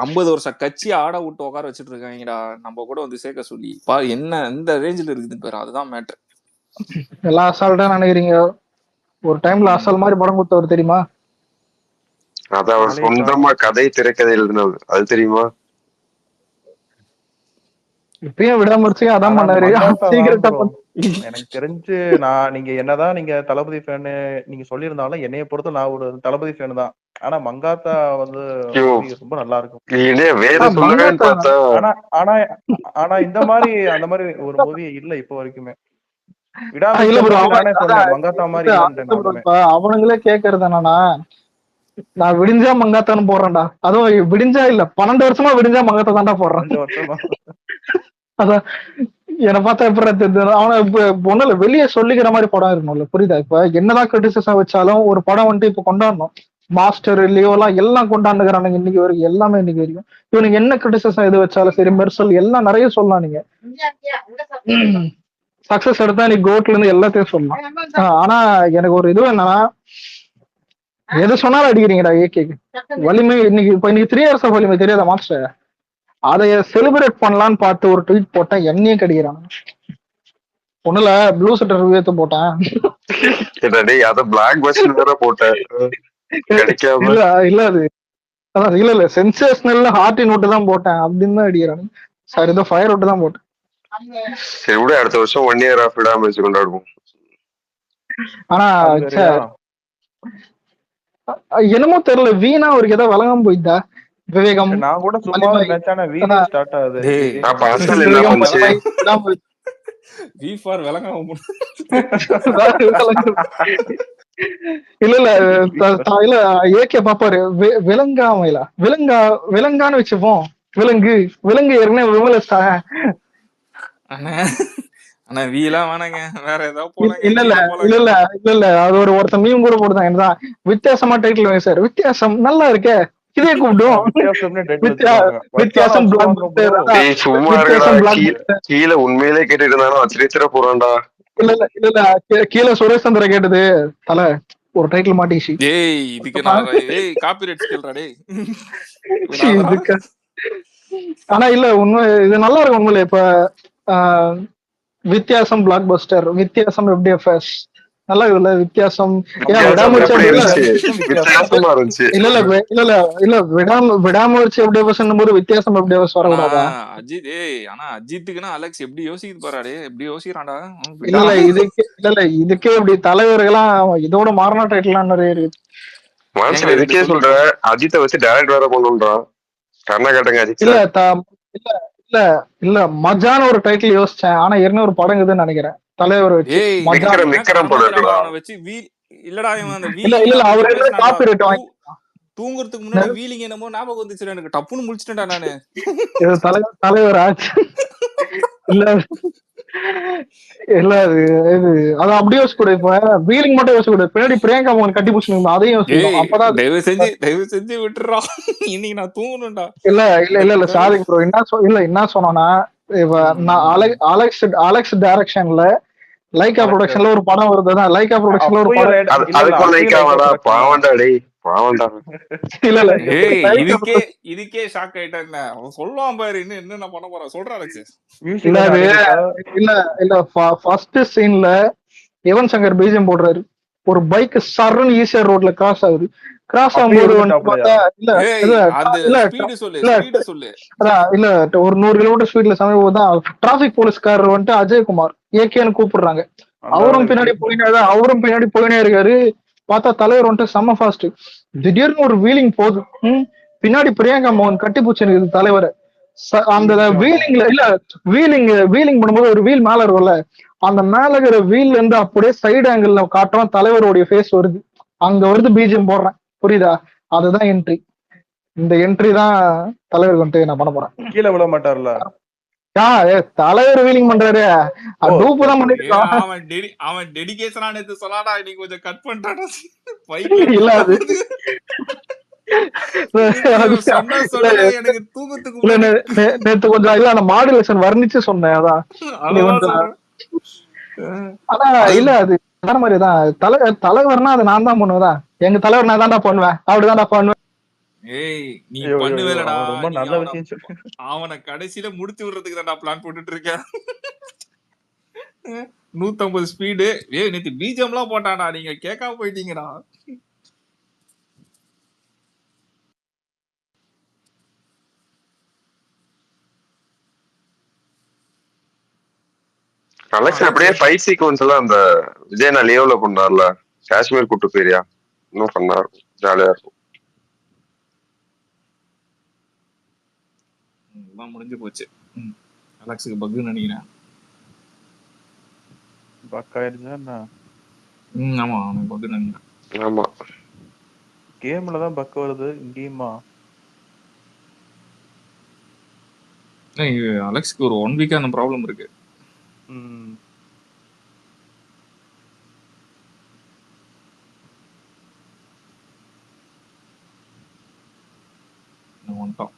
50 வருஷம் கட்சி ஆட விட்டு உட்கார வச்சுட்டு இருக்காங்கடா, நம்ம கூட வந்து சேர்க்க சொல்லி என்ன இந்த ரேஞ்சில் இருக்குது பேரு. அதுதான் மேட்ரு. எல்லாம் அசால்ட்டா நினைக்கிறீங்க. ஒரு டைம்ல அசால் மாதிரி படம் கொடுத்தவர் தெரியுமா? அது அவர் சொந்தமா கதை திரைக்கதை எழுதினது, அது தெரியுமா? இப்பயும் விடாம அதான் பண்ணாரு. எனக்கு தெரிஞ்சு நீங்க என்னதான் நீங்க தளபதி ஃபேனு நீங்க சொல்லியிருந்தாலும் என்னைய பொறுத்த நான் ஒரு தளபதி ஃபேனு தான். ஆனா மங்காத்தா வந்து ரொம்ப நல்லா இருக்கும். ஆனா இந்த மாதிரி அந்த மாதிரி ஒரு மூவி இல்ல இப்ப வரைக்குமே. அவனுங்களே கேக்குறது என்னன்னா, நான் விடிஞ்சா மங்காத்தான்னு போடுறேன்டா. அதுவும் விடிஞ்சா இல்ல 12 வருஷமா விடிஞ்சா மங்காத்தா தான்டா போடுறான். அதான் என்ன பார்த்தா எப்படி தெரிஞ்சு அவனை ஒண்ணும் இல்ல வெளியே சொல்லிக்கிற மாதிரி படம் இருக்கணும்ல. புரியுதா? இப்ப என்னதான் கிரிட்டிசிசம் வச்சாலும் ஒரு படம் வந்துட்டு இப்ப கொண்டாடணும். மாஸ்டர் லியோலாம் எல்லாம் கொண்டாண்டுக்கிறானுங்க இன்னைக்கு வரைக்கும், எல்லாமே இன்னைக்கு வரைக்கும். இவனுக்கு என்ன கிரிட்டிசிசம் எது வச்சாலும் சரி, மெர்சல் எல்லாம் நிறைய சொல்லலாம் நீங்க. சக்சஸ் எடுத்தா நீ கோட்ல இருந்து எல்லாத்தையும் சொல்லலாம். ஆனா எனக்கு ஒரு இது என்னன்னா, எது சொன்னாலும் அடிக்கிறீங்கடா ஏகேக்கு. வலிமை இன்னைக்கு 3 இயர்ஸ் ஆஃப் வலிமை தெரியாத மாஸ்டர், அதைய செலிப்ரேட் பண்ணலான்னு பார்த்து ஒரு ட்வீட் போட்டேன், என்னையும் கடிக்கிறான். ஒண்ணுல ப்ளூ செட்டர் ரிவ்யூ போட்டேன். அத பிளாக் பஸ்ட் வேற போட்டேன் கிடைக்காம. இல்ல இல்ல அது அதான் இல்ல சென்சேஷனல் ஹார்ட் நோட்டு தான் போட்டேன் அப்படின்னு தான் அடிக்கிறானு. சார் ஏதோ ஃபயர் நோட்டு தான் போட்டேன். சரி விட, அடுத்த வருஷம் 1 இயர் ஆஃப் விடாம வச்சு கொண்டாடுவோம். ஆனா என்னமோ தெரியல, வீணா அவருக்கு ஏதோ வழங்காம போயிட்டா. விவேகம் நான் கூட சும்மா நினைச்சானே வீணா ஸ்டார்ட் ஆகுது. அப்ப அசல் என்ன பண்ணுச்சு? வி ஃபார் விளங்காம இல்ல இல்ல ஏகே பாப்பாரு விலங்காமையில விலங்கான்னு வச்சுப்போம். விலங்கு ஏற்கனவே விமலிஸ்டா. ஆனா வீலாம் வேணாங்க, வேற ஏதாவது இல்ல அது ஒருத்த மீம் கூட போடுதான். என்னதான் வித்தியாசமா டைட்டில் சார், வித்தியாசம் நல்லா இருக்கே, இதே கூப்பிடும் வித்தியாசம். கீழே உண்மையிலே கேட்டு இருந்தாலும் ஆச்சரியத்திர போறான்டா. இல்ல கீழே சுரேஷ் சந்திர கேட்டது தலை ஒரு டைட்டில் மாட்டிச்சு. டேய் இதுக்கு நான் காப்பிரைட் ஸ்கில்ரா டேய். ஆனா இல்ல உண்மை இது நல்லா இருக்கும் உண்மையில. இப்ப வித்தியாசம் பிளாக் பஸ்டர், வித்தியாசம் FDFS நல்லா இருக்குல்ல. வித்தியாசம் விடாமுயற்சி FDFS போது வித்தியாசம் FDFS வரக்கூடாதா? அஜித் ஆனா அஜித்துக்குன்னா அலெக்ஸ் எப்படி யோசிக்குது பாராடே, எப்படி யோசிக்கிறான்டா. இல்ல இதுக்கே இப்படி தலைவர்கள்லாம் இதோட மாறின டைட்டில்லாம் நிறைய இருக்கு. இதுக்கே சொல்ற அஜித்தை வச்சு டைரக்ட் வேற பண்ணுன்றான் கர்நாடகா. இல்ல இல்ல மஜான ஒரு டைட்டில் யோசிச்சேன், ஆனா ஏற்கனவே ஒரு படம் இருக்குதுன்னு நினைக்கிறேன் தலைவர் வச்சு. இல்லடா அவர் காப்பிரைட் வாங்கி தூங்குறதுக்கு முன்னாடி வீலிங் என்னமோ ஞாபகம் வந்துச்சு எனக்கு, டப்புன்னு முடிச்சிட்டேன்டா நானு. தலைவர் ஆச்சு. இல்ல அது அப்படியே யோசிக்கூடாது. இப்ப வீலிங் மட்டும் யோசிக்கூடாது, பின்னாடி பிரியங்கா மோகன் கட்டி பிடிச்சிருந்தோம் அதையும் யோசிக்கணும். அப்பதான் தயவு செஞ்சு விட்டுறா, இன்னைக்கு நான் தூங்கணும்டா. இல்ல சாரி ப்ரோ, என்ன சொன்னா நான் அலெக்ஸ் டைரக்ஷன்ல லைகா ப்ரொடக்ஷன்ல ஒரு படம் வருதுதான். லைகா ப்ரொடக்ஷன்ல ஒரு படம் இதுக்கே ஷாக் ஆயிட்டேன். அவன் சொல்லுவான் பாரு, என்ன பண்ண போறான் சொல்றா அலெக்ஸ். இல்ல ஃபர்ஸ்ட் சீன்ல யுவன் சங்கர் பீஜம் போடுறாரு, ஒரு பைக் சர்ன்னு ஈசிஆர் ரோட்ல கிராஸ் ஆகுது. கிராஸ் ஆகும்போது இல்ல ஒரு 100 கிலோமீட்டர் ஸ்பீட்ல சமயம் தான் டிராபிக் போலீஸ்காரர் வந்துட்டு அஜய்குமார் ஏகேன்னு கூப்பிடுறாங்க. அவரும் பின்னாடி போயினே இருக்காரு. பார்த்தா தலைவர் வந்துட்டு செம்ம ஃபாஸ்ட். திடீர்னு ஒரு வீலிங் போகுது, பின்னாடி பிரியங்கா மோகன் கட்டி பூச்சிருக்கு தலைவரை. அந்த வீலிங் பண்ணும்போது ஒரு வீல் மேல இருக்கும்ல, அந்த மேல இருக்கிற வீல்ல இருந்து அப்படியே சைடு ஆங்கிள் காட்டுறோம், தலைவருடைய ஃபேஸ் வருது, அங்க வருது, பீஜம் போடுறேன். புரியுதா? அதுதான் என்ட்ரி. இந்த என்ட்ரி தான் தலைவர் வந்துட்டு நான் பண்ண போறேன். கீழே விட மாட்டார்ல தலைவர் வீலிங் பண்றாரு, டூப் தான் பண்ணிட்டு அவன் டெடிகேஷனா நேத்து சொல்லாடா, இன்னைக்கு கொஞ்சம் கட் பண்றாடா. இல்ல அது நேத்து கொஞ்சம் இல்ல அந்த மாடுலேஷன் வர்ணிச்சு சொன்னேன், அதான். ஆனா இல்ல அது வேற மாதிரிதான். தலைவர்னா அது நான் தான் பண்ணுவேன், எங்க தலைவர் நான் தான்டா பண்ணுவேன், அப்படிதான்டா பண்ணுவேன். ஏய் நீ பண்ணுவேலடா, ரொம்ப நல்ல விஷயம். அவனை கடைசியில முடிச்சு விடுறதுக்கு தான் பிளான் போட்டுட்டு இருக்கேன். 150 ஸ்பீடு. நேத்து பீஜம்லாம் போட்டான்டா, நீங்க கேட்காம போயிட்டீங்கடா. அலெக்ஸ் அப்படியே ஃபைட் சீக்வன்ஸ் எல்லாம் அந்த விஜய் நான் லியோல பண்ணார்ல, காஷ்மீர் கூட்டு போயிரியா, இன்னும் பண்ணாரு, ஜாலியா இருக்கும். முடிஞ்சு போச்சு. அலெக்ஸுக்கு பக்கு நினைக்கிறேன். பக் ஆயிடுச்சா? ஆமா அவனுக்கு பக்கு நினைக்கிறேன். ஆமா கேம்ல தான் பக் வருது, இங்கேயுமா? அலெக்ஸ்க்கு ஒரு 1 வீக்கா அந்த ப்ராப்ளம் இருக்கு. வந்துட்டோம்.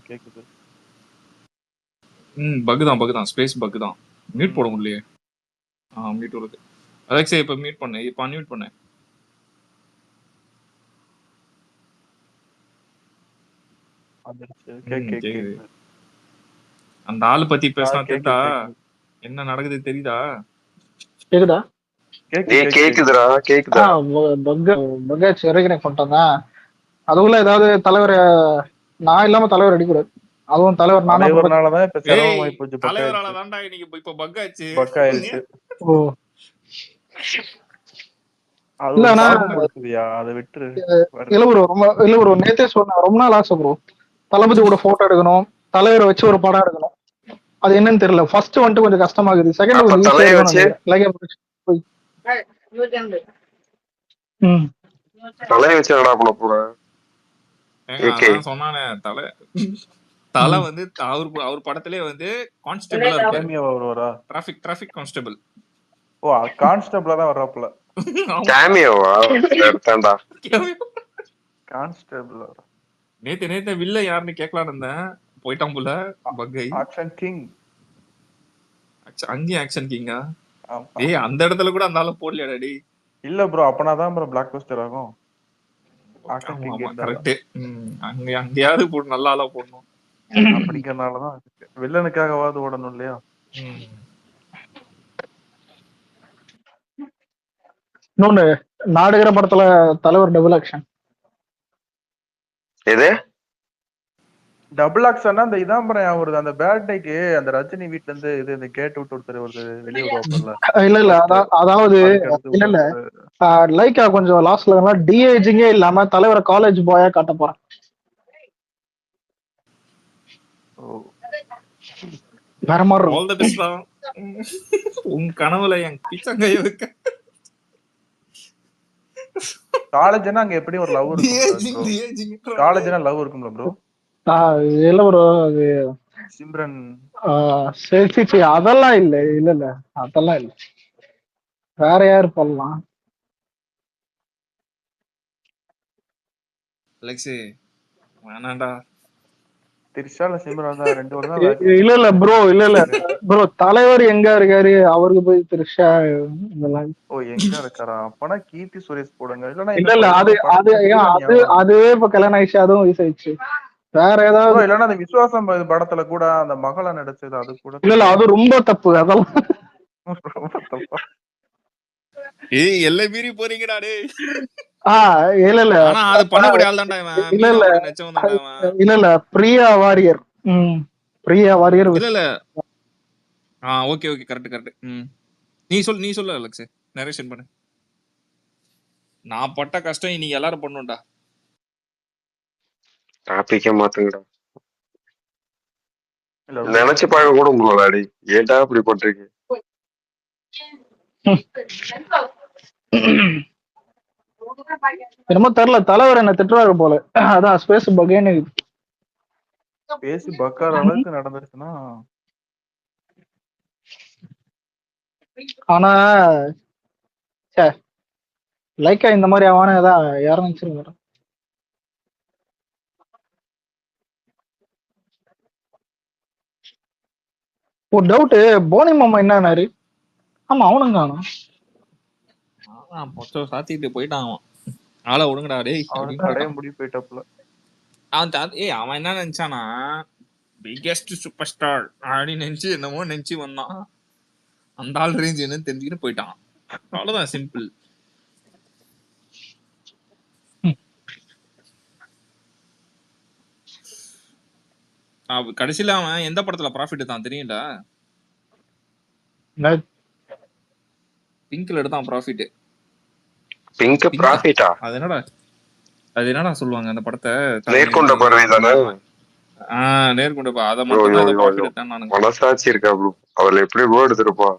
கேக்குது. பக் தான் ஸ்பேஸ் பக் தான். மியூட் போட முடியலையே. மியூட் வருது. அலெக்ஸா இப்ப மியூட் பண்ணு, இப்ப அன்மியூட் பண்ணு. அந்த ஆளு பத்தி பேசினா தெரியுதா? என்ன நடக்குது தெரியுதா? கேக்குதா? கேக்குதுடா கேக்குதா? பக்காச்சு ரீகனெக்ட் பண்ணிட்டோங்க. அதுக்குள்ள ஏதாவது தலைவர் நான் இல்லாம தலைவர் அடிக்கூடாது. அதுவும் தலைவர் தலைவர்னாலதான் இப்ப சிரமமாயி போச்சு. தலைவரால தான்டா இன்னைக்கு இப்ப பக் ஆச்சு. ஓ இல்ல ப்ரோ, நேத்தே சொன்னேன், ரொம்ப நாள் ஆசை ப்ரோ தளபதி கூட போட்டோ எடுக்கணும், தலைவரை வச்சு ஒரு படம் எடுக்கணும். அது என்னன்னு தெரியல. ஃபர்ஸ்ட் வந்துட்டு கொஞ்சம் கஷ்டமா இருக்குது, செகண்ட் கொஞ்சம் ஈஸியா இருக்கும். தலையை வச்சு என்னடா பண்ண போற? சொன்னானே தலை வந்து அவர் படத்திலே வந்து கான்ஸ்டபிளா இருப்பாரு. Traffic constable. ஓ கான்ஸ்டபிளா தான் வர்றாப்ல. கேமியோவா? எடுத்தான்டா கான்ஸ்டபிள். நேத்து வில்ல யாருன்னு கேட்கலான்னு இருந்தேன், போயிட்டான் போல. பக்கை ஆக்ஷன் கிங். அங்கேயும் ஆக்ஷன் கிங்கா? ஏய் அந்த இடத்துல கூட அந்த ஆளு போடலையாடா டேய்? இல்ல ப்ரோ, அப்பனாதான் ப்ரோ பிளாக் பஸ்டர் ஆகும். கரெக்ட். அங்கேயாவது போட்டு நல்ல ஆளா போடணும். அப்படிங்கறதுனாலதான் வில்லனுக்காகவாது ஓடணும் இல்லையா? இன்னொன்னு, நாடுகிற படத்துல தலைவர் டபுள் ஆக்ஷன். எது டபுள் ஆக்ஷன்னா அந்த இதான் வருது. அந்த பேட் டேக்கு அந்த ரஜினி வீட்ல இருந்து இந்த கேட் விட்டு ஒருத்தர் வருது வெளியே வருவாப்ல. இல்ல அதாவது இல்ல லைக்கா கொஞ்சம் லாஸ்ட்ல டிஏஜிங்கே இல்லாம தலைவரை காலேஜ் பாயா காட்ட போறேன். வேற மாதிரி இருக்கும். உன் கனவுல என் பிச்சங்கைய வைக்க. காலேஜ்னா அங்க எப்படி ஒரு லவ் இருக்கும்? காலேஜ்னா லவ் இருக்கும்ல ப்ரோ? இல்ல ப்ரோ, அது சிம்ரன் அதெல்லாம் இல்ல அதெல்லாம் இல்ல. வேற யாரு பண்ணலாம்? வேணாண்டா. இல்ல ப்ரோ தலைவர் எங்க இருக்காரு? அவருக்கு போய் திரிஷா இதெல்லாம். ஓ எங்க இருக்காரா? அப்பனா கீர்த்தி சுரேஷ் போடுங்க. இல்ல அதுவே இப்ப கல்யாணம் ஆயிடுச்சு, அதுவும் வயசாயிடுச்சு. வேற ஏதாவது இல்லன்னா அந்த விசுவாசம் படத்துல கூட அந்த மகளா நடிச்சது, அது கூட இல்ல அது ரொம்ப தப்பு. அதெல்லாம் ரொம்ப தப்பா? ஏய் எல்லை மீறி போறீங்கடா டேய். இல்ல ஆனா அது பண்ணக்கூடிய ஆள் தான்டா இவன். இல்ல பிரியா வாரியர். பிரியா வாரியர். இல்ல ஓகே கரெக்ட். நீ சொல்லு அலெக்ஸ், நரேஷன் பண்ணு. நான் பட்ட கஷ்டம் இன்னைக்கு எல்லாரும் பண்ணுடா. டாபிக்கே மாத்துங்கடா. நினைச்சு பார்க்க கூட முடியலடி. ஏன்டா இப்படி போட்டிருக்கு? என்னமோ தெரியல, தலைவர் என்ன திட்டுவாரு போல. அதான் ஸ்பேஸ் பகேன்னு பேசி பக்கார அளவுக்கு நடந்துருச்சுன்னா. ஆனா லைக்கா இந்த மாதிரி ஆவானே ஏதாவது யாரும் நினைச்சிருக்க. ஒரு டவுட், போனி மாமா என்னாரு? ஆமா அவனும் காணும். சாத்திட்டு போயிட்டான். ஆளை விடுங்கடா டேய். முடிவு போயிட்டாப்ல. அவன் என்ன நினைச்சானா பிகெஸ்ட் சூப்பர் ஸ்டார் அப்படின்னு நினைச்சு என்னமோ நினைச்சு வந்தான். அந்த ஆள் ரேஞ்ச் என்னன்னு தெரிஞ்சுக்கிட்டு போயிட்டான். அவ்வளவுதான், சிம்பிள். கடைசியில அவன் எந்த படத்துல ப்ராஃபிட் தான் தெரியும்டா? பிங்க்ல எடுத்தான் ப்ராஃபிட். பிங்க் ப்ராஃபிட்டா? அது என்னடா சொல்லுவாங்க அந்த படத்தை? நேர்கொண்ட பார்வை தானே? நேர்கொண்ட பார்வை. அத மட்டும் ப்ராஃபிட் எடுத்தான் நானுங்க. மனசாட்சி இருக்கா ப்ரோ? அவர்ல எப்படி ப்ரோ எடுத்துருப்பா?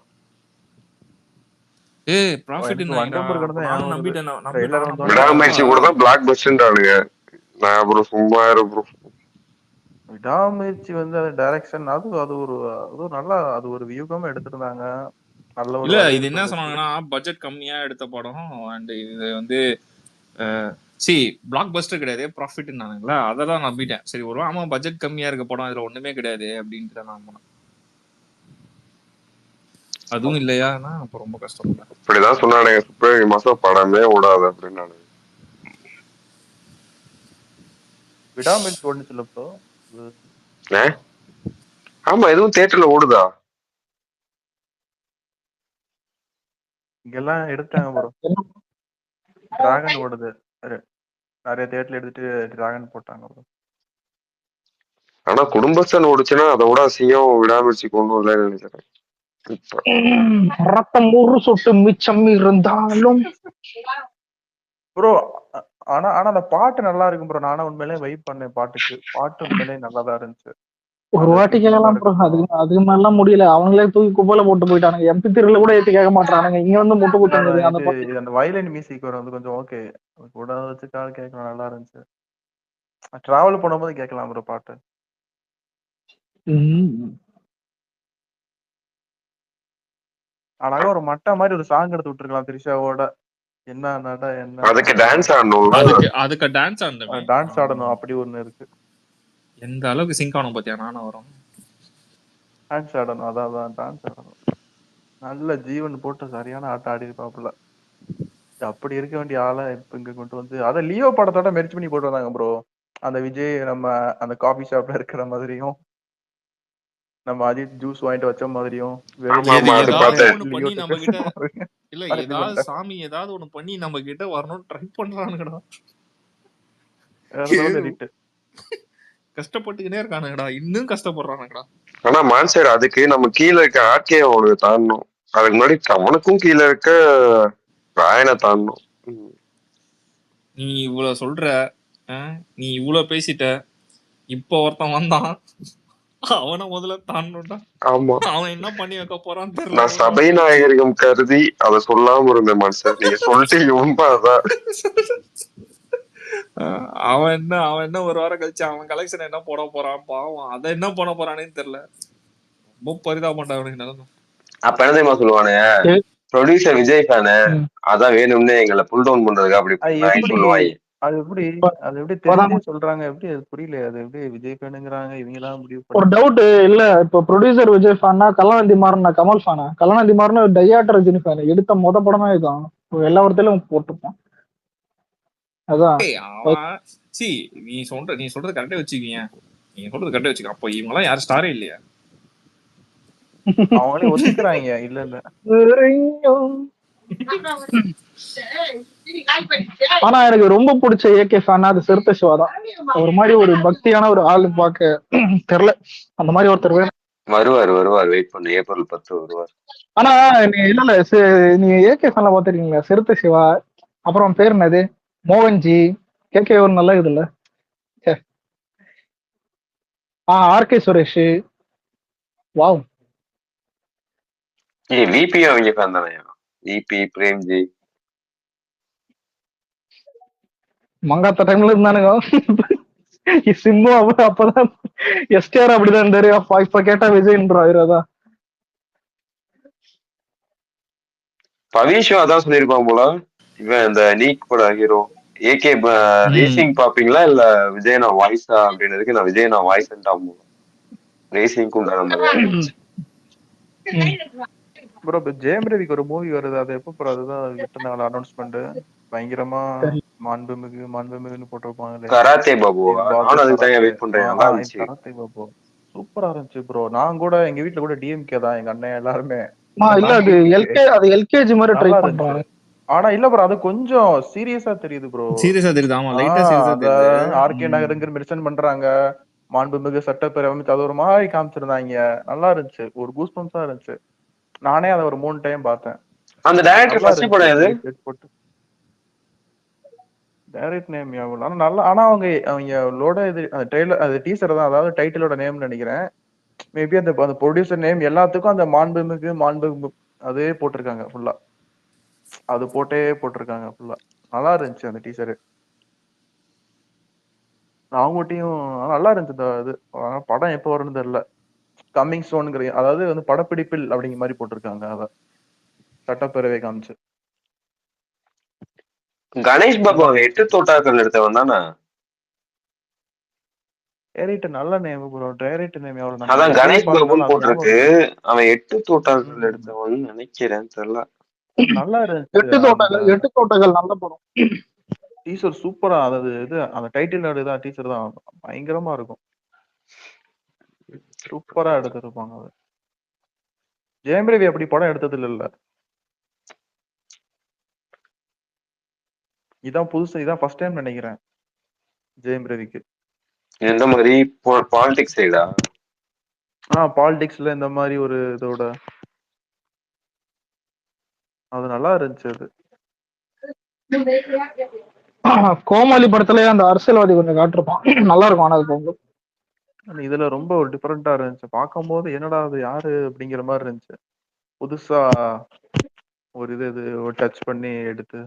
ப்ராஃபிட் நம்பிட்டேன். விடாமுயற்சி கூட தான் பிளாக் பஸ்டர்ன்றானுங்க. நான் ப்ரோ சும்மா ப்ரோ. விடாமுயற்சி அந்த டைரக்ஷன் அது ஒரு நல்ல அது ஒரு வியூகமா எடுத்திருந்தாங்க. நல்ல ஒரு இல்ல இது வரவேற்பு என்ன இருந்துச்சு. சொன்னாங்கன்னா பட்ஜெட் கம்மியா எடுத்த படம் அண்ட் இது வந்து சி பிளாக் பஸ்டர் கிடையாது ப்ராஃபிட்னானுங்களா, அதெல்லாம் நம்பிட்டேன். சரி ஒரு ஆமா பட்ஜெட் கம்மியா இருக்க படம் இதுல ஒண்ணுமே கிடையாது அப்படின்ட்டு நான் நம்பினேன். அதுவும் இல்லையானா அப்ப ரொம்ப கஷ்டம் இல்ல. இப்படிதான் சொன்னானுங்க, பிப்ரவரி மாசம் படமே ஓடாது அப்படின்னு. விடாமுயற்சி ஓடுச்சுல ப்ரோ. ஆமா, எதுவும் தியேட்டர்ல ஓடுதா? இங்கெல்லாம் எடுத்தாங்க ப்ரோ. டிராகன் ஓடுது, நிறைய தியேட்டர்ல எடுத்துட்டு டிராகன் போட்டாங்க ப்ரோ. ஆனா குடும்பஸ்தன் ஓடுச்சுன்னா அதை விட அசிங்கம் விடாமுயற்சி கொண்டு வரலன்னு நினைக்கிறேன். ரத்தம் ஒரு சொட்டு மிச்சம் இருந்தாலும் ப்ரோ ஆனா ஆனா அந்த பாட்டு நல்லா இருக்கும் ப்ரோ. நானும் உண்மையிலேயே வைப் பண்ணேன் பாட்டுக்கு. பாட்டு உண்மையிலேயே நல்லாதான் இருந்துச்சு. ஒரு வாட்டி கேட்கலாம் ப்ரோ. அதுக்கு மாதிரிலாம் முடியல. அவங்களே தூக்கி குப்பையில போட்டு போயிட்டானுங்க. MP3 கூட ஏத்தி கேட்க மாட்டானுங்க. இங்க வந்து முட்டு குத்துங்க அந்த பாட்டு. அந்த வயலின் மியூசிக் வரும் வந்து கொஞ்சம் ஓகே, கூட வச்சுக்காக கேட்கலாம், நல்லா இருந்துச்சு. டிராவல் பண்ணும்போது கேட்கலாம் ப்ரோ பாட்டு. அழகா ஒரு மட்டை மாதிரி ஒரு சாங் எடுத்து விட்டுருக்கலாம் திரிஷாவோட. என்ன நட என்ன அதுக்கு டான்ஸ் ஆடணும், அதுக்கு டான்ஸ் டான்ஸ் ஆடணும், அப்படி ஒண்ணு இருக்கு. எந்த அளவுக்கு சிங்க் ஆகணும் பாத்தியா, நானும் வரும் டான்ஸ் ஆடணும், அதான் டான்ஸ் ஆடணும். நல்ல ஜீவன் போட்டு சரியான ஆட்டம் ஆடி இருப்பாப்புல. அப்படி இருக்க வேண்டிய ஆளை இப்ப இங்க கொண்டு வந்து அத லியோ படத்தோட மெர்ஜ் பண்ணி போட்டு வந்தாங்க ப்ரோ. அந்த விஜய் நம்ம அந்த காபி ஷாப்ல இருக்கிற மாதிரியும், நம்ம அஜித் ஜூஸ் வாங்கிட்டு வச்ச மாதிரியும், இல்ல ஏதாவது சாமி ஏதாவது ஒண்ணு பண்ணி நம்ம கிட்ட வரணும் ட்ரை பண்றானுங்கடா. கஷ்டப்பட்டுக்கிட்டே இருக்கானுங்கடா, இன்னும் கஷ்டப்படுறானுங்கடா. ஆனா மான்சர் அதுக்கு நம்ம கீழே இருக்க ஆர்கே அவனுக்கு தாண்டணும். அதுக்கு முன்னாடி அவனுக்கும் கீழே இருக்க ராயனை தாண்டணும். நீ இவ்வளவு சொல்ற, நீ இவ்வளவு பேசிட்ட, இப்ப ஒருத்தன் வந்தான், அவனை முதல்ல தாண்டணும்டா. ஆமா, அவன் என்ன பண்ணி வைக்க போறான்னு தெரியல. நான் சபை நாயகரிகம் கருதி அதை சொல்லாம இருந்தேன் மான்சர். நீங்க சொல்லிட்டீங்க, உண்மைதான். அவன் என்ன ஒரு வாரம் கழிச்சு அவன் கலெக்ஷன் என்ன போட போறான் பாவம், அதை என்ன பண்ண போறானேன்னு தெரியல. ரொம்ப பரிதாபம்டா அவனுக்கு நிலைமை. அப்ப என்ன தெரியுமா சொல்லுவானுங்க, ப்ரொடியூசர் விஜய் ஃபேனு, அதான் வேணும்னு எங்களை புல் டவுன் பண்றதுக்கு அப்படி சொல்லுவாங்க. அது எப்படி தெரிஞ்சு சொல்றாங்க, எப்படி அது புரியல. அது எப்படி விஜய் ஃபேனுங்கிறாங்க இவங்க எல்லாம் முடிவு ஒரு டவுட் இல்ல. இப்ப ப்ரொடியூசர் விஜய் ஃபேனா கலாநிதி மாறன் கமல் ஃபேனா? கலாநிதி மாறன் டையாட் ரஜினி ஃபேன். எடுத்த மொத படமே இதுதான், எல்லா ஒருத்தையிலும் போட்டுப்பான். அதான் நீ சொல்றது கரெக்டா வச்சுக்கீங்க, நீங்க சொல்றது கரெக்டா வச்சுக்க. அப்போ இவங்க எல்லாம் யாரும் ஸ்டாரே இல்லையா? அவங்களே ஒத்துக்கிறாங்க. இல்ல ஆனா எனக்கு ரொம்ப பிடிச்ச ஏகே ஃபேன் அது சிறுத்தை சிவா தான். ஒரு மாதிரி ஒரு பக்தியான ஒரு ஆளு பார்க்க தெரியல, அந்த மாதிரி ஒருத்தர் வேணும். வருவார் வெயிட் பண்ணு, ஏப்ரல் 10 வருவார். ஆனா நீ இல்ல நீ ஏகே ஃபேன்ல பாத்துருக்கீங்களா? சிறுத்தை சிவா, அப்புறம் பேர் என்னது, மோகன்ஜி, கேகே ஒரு நல்ல இது இல்ல, ஆர்கே சுரேஷ். வாவ், விபி அவங்க ஃபேன் தானே, விபி பிரேம்ஜி மங்காத்த டைம்ல இருந்தானுங்க. சிம்பு அப்பதான் எஸ்டிஆர் அப்படிதான் இருந்தாரு. இப்ப கேட்டா விஜய்ன்றாரு. அதான் பவிஷும் அதான் சொல்லியிருப்பான் போல. இவன் இந்த நீக் பட ஹீரோ ஏகே ரேசிங் பாப்பீங்களா இல்ல விஜய் நான் வாய்ஸா அப்படின்றதுக்கு நான் விஜய் நான் வாய்ஸ்ன்ட்டான் போல. ரேசிங்க்கு உண்டான மாதிரி. ப்ரோ இப்ப ஜெயம் ரவிக்கு ஒரு மூவி வருது, அது எப்ப ப்ரோ? அதுதான் விட்டுனால அனௌன்ஸ்மெண்ட் பயங்கரமா மாண்புமிகுன்னு போட்டிருப்பாங்க. கராத்தே பாபு, நானும் அதுக்கு தான் வெயிட் பண்றேன். நல்லா இருந்துச்சு. கராத்தே பாபு சூப்பரா இருந்துச்சு ப்ரோ. நான் கூட எங்க வீட்டுல கூட டிஎம்கே தான், எங்க அண்ணன் எல்லாருமே. இல்ல அது எல்கேஜி மாதிரி ட்ரை பண்றாங்க. ஆனா இல்ல ப்ரோ, அது கொஞ்சம் சீரியஸா தெரியுது ப்ரோ. சீரியஸா தெரியுது. ஆமா, லைட்டா சீரியஸா தெரியுது. ஆர்கே நகருங்கிற மென்ஷன் பண்றாங்க, மாண்புமிகு சட்டப்பேரவை அமைச்சு அது ஒரு மாதிரி காமிச்சிருந்தாங்க. நல்லா இருந்துச்சு, ஒரு கூஸ் பம்ப்ஸா இருந்துச்சு. நானே அதை ஒரு 3 டைம் பார்த்தேன். அந்த டைரக்டர் ஃபர்ஸ்ட் படம் எது? டைரக்ட் நேம் ஞாபகம். ஆனா நல்லா, ஆனா அவங்களோட இது ட்ரெய்லர், அது டீசர் தான், அதாவது டைட்டிலோட நேம் நினைக்கிறேன். மேபி அந்த ப்ரொடியூசர் நேம் எல்லாத்துக்கும் அந்த மாண்புமிகு அதே போட்டிருக்காங்க ஃபுல்லா. அது போட்டிருக்காங்க ஃபுல்லா. நல்லா இருந்துச்சு அந்த டீசரு. அவங்ககிட்டயும் நல்லா இருந்துச்சு இது. படம் எப்போ வரும்னு தெரியல. கம்மிங் சோனுங்கிற, அதாவது வந்து படப்பிடிப்பில் அப்படிங்கிற மாதிரி போட்டிருக்காங்க. அத சட்டப்பேரவை காமிச்சு. கணேஷ் பாபு அவன் 8 தோட்டாக்கள் எடுத்தவன் தானே. டேரேட் நல்ல நேம் ப்ரோ. டேரேட் நேம் எவ்வளவு நம்ம அதான் நிறைய கணேஷ் பாபுன்னு பார்த்தனால அது ஞாபகம் போட்டிருக்கு. இருக்கு. அவன் 8 தோட்டாக்கள் எடுத்தவன் நினைக்கிறேன், தெரியல. நல்லா இருந்துச்சு. 8 தோட்டங்கள் 8 தோட்டங்கள் நல்ல படம். டீசர் சூப்பரா. அதாவது இது அந்த டைட்டில் தான் டீசர் தான் பயங்கரமா இருக்கும். சூப்பரா எடுத்திருப்பாங்க. அது ஜெயம் ரவி அப்படி படம் எடுத்தது இல்ல. இதான் புதுசு, இதான் ஃபர்ஸ்ட் டைம் நினைக்கிறேன் ஜெயம் ரவிக்கு. எந்த மாதிரி பாலிடிக்ஸ் சைடா? பாலிடிக்ஸ்ல இந்த மாதிரி ஒரு இதோட அது நல்லா இருந்துச்சு. அது கோமாளி படத்துலயே அந்த அரசியல்வாதி கொஞ்சம் காட்டிருப்பான், நல்லா இருக்கும். ஆனா அது இதுல ரொம்ப ஒரு டிஃபரெண்டா இருந்துச்சு. பார்க்கும்போது என்னடா அது யாரு அப்படிங்கிற மாதிரி இருந்துச்சு. புதுசா ஒரு இது டச் பண்ணி எடுத்து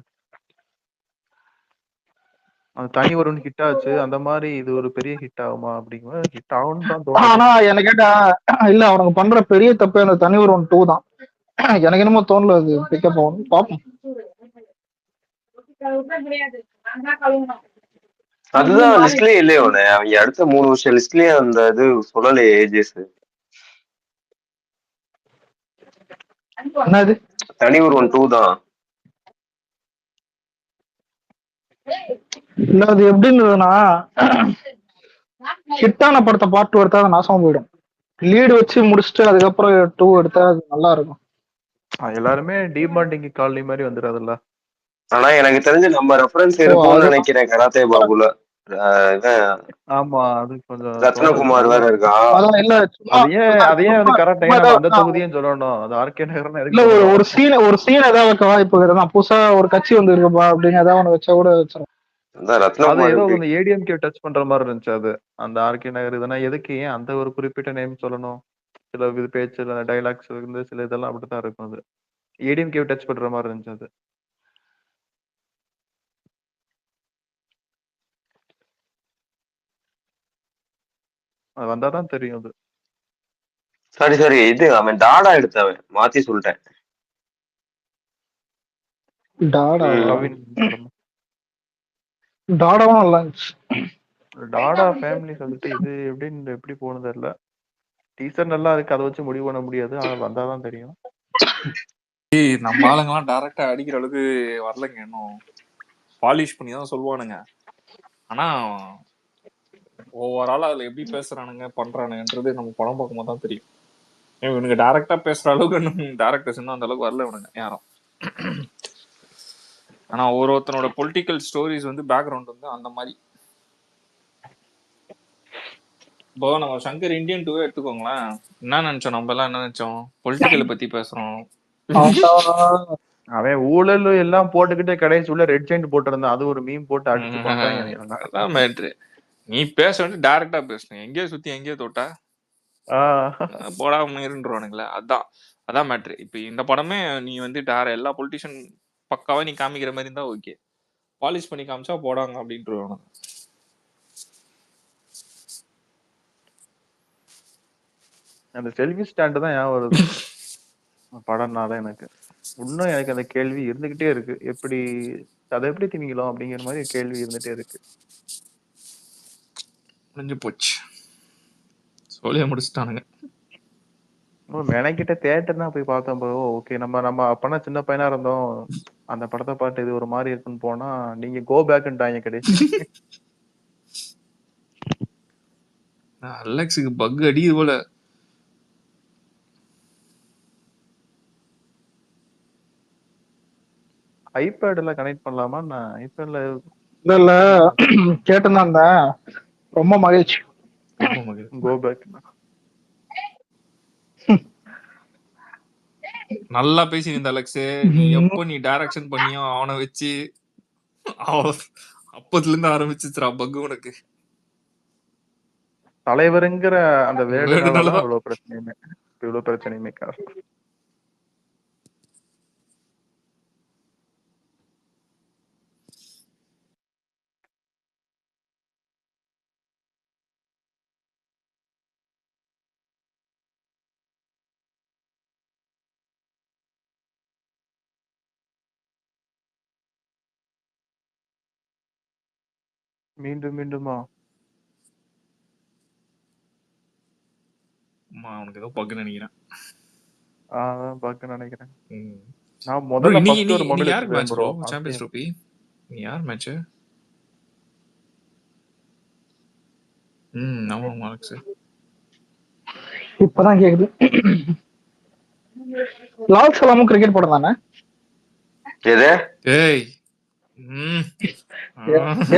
அந்த தனி ஒரு ஹிட் ஆச்சு. அந்த மாதிரி இது ஒரு பெரிய ஹிட் ஆகுமா அப்படிங்கிற ஹிட் ஆகும்னு தான் தோணுது. ஆனா என்ன கேட்டா இல்ல, அவனுக்கு பண்ற பெரிய தப்பு அந்த தனி ஒரு 2 தான். எனக்கு என்னமோ தோணல அது பிக்கப் ஆகும். பாப்போம். அதுதான் லிஸ்ட்லயே இல்லையே அவனே. அவங்க அடுத்த 3 வருஷம் லிஸ்ட்லயே அந்த இது சொல்லலையே ஏஜஸ். என்னது தனி ஒரு 2 தான். இல்ல அது எப்படின்றதுன்னா, ஹிட்டான படத்தை பார்ட் 2 எடுத்தா அது நாசமா போயிடும். லீடு வச்சு முடிச்சுட்டு அதுக்கப்புறம் 2 எடுத்தா அது நல்லா இருக்கும். எல்லாருமே டிமாண்டிங் காலனி மாதிரி வந்துடாதுல்ல. ஆனா எனக்கு தெரிஞ்சு நம்ம ரெஃபரன்ஸ் இருக்கும்னு நினைக்கிறேன் கராத்தே பாபுல. ஆமா, அது கொஞ்சம் ரத்னகுமார் வேற இருக்கா. அதையே வந்து கரெக்ட் நம்ம அந்த தொகுதியும் சொல்லணும். அது ஆர்கே நகர்னு இல்ல ஒரு சீன் ஏதாவது வைக்க வாய்ப்பு இருக்குதா? புதுசா ஒரு கட்சி வந்து இருக்குப்பா அப்படின்னு ஏதாவது ஒண்ணு வச்சா கூட வச்சிடும். அது ஏதோ அந்த ஏடிஎம்கே டச் பண்ற மாதிரி இருந்துச்சு. அது அந்த ஆர்கே நகர் இதுனா எதுக்கு ஏன் அந்த ஒரு குறிப்பிட்ட நேம் சொல்லணும்? சில இது பேச்சு டைலாக்ஸ் இருந்து சில இதெல்லாம் அப்படித்தான் இருக்கும். அது ஏடிஎம்கே டச் பண்ற மாதிரி இருந்துச்சு. அது வந்தாதான் தெரியும். அது சரி இது அவன் டாடா எடுத்தவன், மாத்தி சொல்லிட்டேன். டாடாவும் நல்லா இருந்துச்சு. டாடா ஃபேமிலி சொல்லிட்டு இது எப்படி போனது தெரியல. டீசர் நல்லா இருக்கு, அதை வச்சு முடிவு பண்ண முடியாது. ஆனா வந்தாதான் தெரியும். நம்ம ஆளுங்கெல்லாம் டைரக்டா அடிக்கிற அளவுக்கு வரலங்க. இன்னும் பாலிஷ் பண்ணி தான் சொல்லுவானுங்க. ஆனா ஓவராலா அதுல எப்படி பேசுறானுங்க பண்றானுங்கன்றது நம்ம படம் பார்க்கும்போது தான் தெரியும். இவனுக்கு டைரக்டா பேசுற அளவுக்கு இன்னும் டேரக்டர்ஸ் இன்னும் அந்த அளவுக்கு வரல இவனுங்க யாரும். ஆனா ஒருத்தனோட பொலிட்டிக்கல் ஸ்டோரிஸ் வந்து பேக்ரவுண்ட் வந்து அந்த மாதிரி. இப்போ நம்ம சங்கர் இந்தியன் 2 எடுத்துக்கோங்களேன். என்ன நினைச்சோம் நம்ம எல்லாம்? என்ன நினைச்சோம்? பொலிட்டிக்கலை பத்தி பேசுறோம். அவன் ஊழல் எல்லாம் போட்டுக்கிட்டே கடைசி உள்ள ரெட் ஜெயிண்ட் போட்டிருந்தான். அது ஒரு மீம் போட்டு அடிச்சு கொண்டாங்க. அதான் மேட்ரு. நீ பேச வேண்டிய டைரக்டா பேசணும். எங்கேயோ சுத்தி எங்கேயோ தொட்டா போடாம இருந்துருவானுங்களே. அதான் மேட்ரு. இப்ப இந்த படமே நீ வந்து எல்லா பொலிட்டிஷியன் பக்காவா நீ காமிக்கிற மாதிரி இருந்தா ஓகே. பாலிஷ் பண்ணி காமிச்சா போடாங்க அப்படின்ட்டு. அந்த செல்ஃபி ஸ்டாண்ட் தான் ஏன் வருது படம்னால. எனக்கு இன்னும் எனக்கு அந்த கேள்வி இருந்துகிட்டே இருக்கு. அதை எப்படி திணிக்கலாம் அப்படிங்கிற மாதிரி கேள்வி இருந்துட்டே இருக்கு. முடிஞ்சு போச்சு, சொல்லிய முடிச்சுட்டானுங்க. மெனக்கிட்ட தியேட்டர் தான் போய் பார்த்தோம். ஓகே, நம்ம அப்பனா சின்ன பையனா இருந்தோம். அந்த படத்தை பார்த்து இது ஒரு மாதிரி இருக்குன்னு போனா நீங்க கோ பேக்ன்றாங்க கடைசி. அலெக்ஸுக்கு பக் அடிக்குது போல. ஐபேட்ல கனெக்ட் பண்ணலாமா? நான் ஐபேட்ல இல்ல கேட்டுதான் ரொம்ப மகிழ்ச்சி. கோ பேக் நல்லா பேசி இந்த அலெக்ஸ். நீ எப்போ நீ டைரக்ஷன் பண்ணியோ அவனை வச்சு அப்பத்துல இருந்து ஆரம்பிச்சுச்சுரா பக் உனக்கு. தலைவருங்கிற அந்த வேர்டுனாலதான் இவ்வளவு பிரச்சனையுமே காரணம். மீண்டும் மீண்டுமா? அவனுக்கு ஏதோ பக்குன்னு நினைக்கிறேன். அதான் பார்க்க நினைக்கிறேன். நான் ப்ரோ முதல்ல இன்னைக்கு ஃபர்ஸ்ட் ஒரு இன்னைக்கு மொபைல் யாருக்கு வச்சிருக்கேன் match bro. Bro? Champions trophy நீ யார் மேட்ச்? ஆமா அலெக்ஸ். இப்பதான் கேக்குது. லால் சலாமும் கிரிக்கெட் படம் தானே? எது ஏய்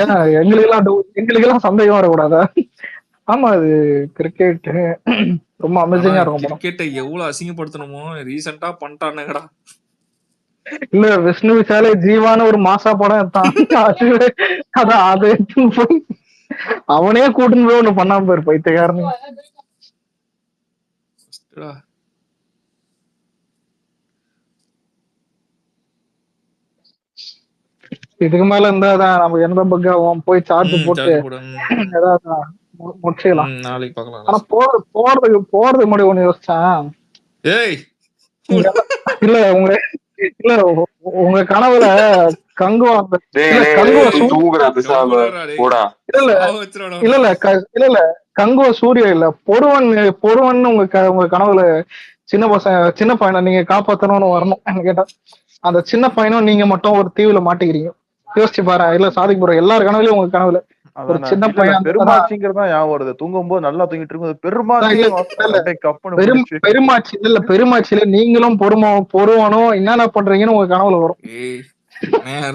ஏன்னா எங்களுக்கெல்லாம் சந்தேகம் வரக்கூடாதா? ஆமா அது கிரிக்கெட் ரொம்ப அமேசிங்கா இருக்கும் படம். கிரிக்கெட்டை எவ்வளவு அசிங்கப்படுத்தணுமோ ரீசெண்டா பண்ணிட்டானுங்கடா. இல்ல விஷ்ணு விஷாலே ஜீவான ஒரு மாசா படம் எடுத்தான். அதான் அதை எடுத்துன்னு போய் அவனே கூட்டின்னு போய் ஒண்ணு பண்ணாம போயிரு பைத்தியக்காரனு. இதுக்கு மேல இருந்தாதான் நம்ம எந்த பக் ஆகும் போய் சார்ஜ் போட்டு ஏதாவது முடிச்சுக்கலாம். நாளைக்கு பார்க்கலாம். ஆனா போறதுக்கு முன்னாடி ஒண்ணு யோசிச்சேன். இல்ல உங்க கனவுல கங்குவா இல்ல கங்குவ சூர்யா இல்ல பொறுவன் உங்க கனவுல சின்ன பையனை நீங்க காப்பாத்தணும்னு வரணும் கேட்டா அந்த சின்ன பையனும் நீங்க மட்டும் ஒரு தீவுல மாட்டிக்கிறீங்க. யோசிச்சு பாரு. இல்ல சாதிக்கு போற எல்லாரும் கனவுலயும் உங்க கனவுல ஒரு சின்ன பையன் பெருமாச்சிங்கிறதா ஞாபகம் வருது. தூங்கும் போது நல்லா தூங்கிட்டு இருக்கும் பெருமாச்சி இல்ல பெருமாச்சியில நீங்களும் பொறுவனும் என்னென்ன பண்றீங்கன்னு உங்க கனவுல வரும்.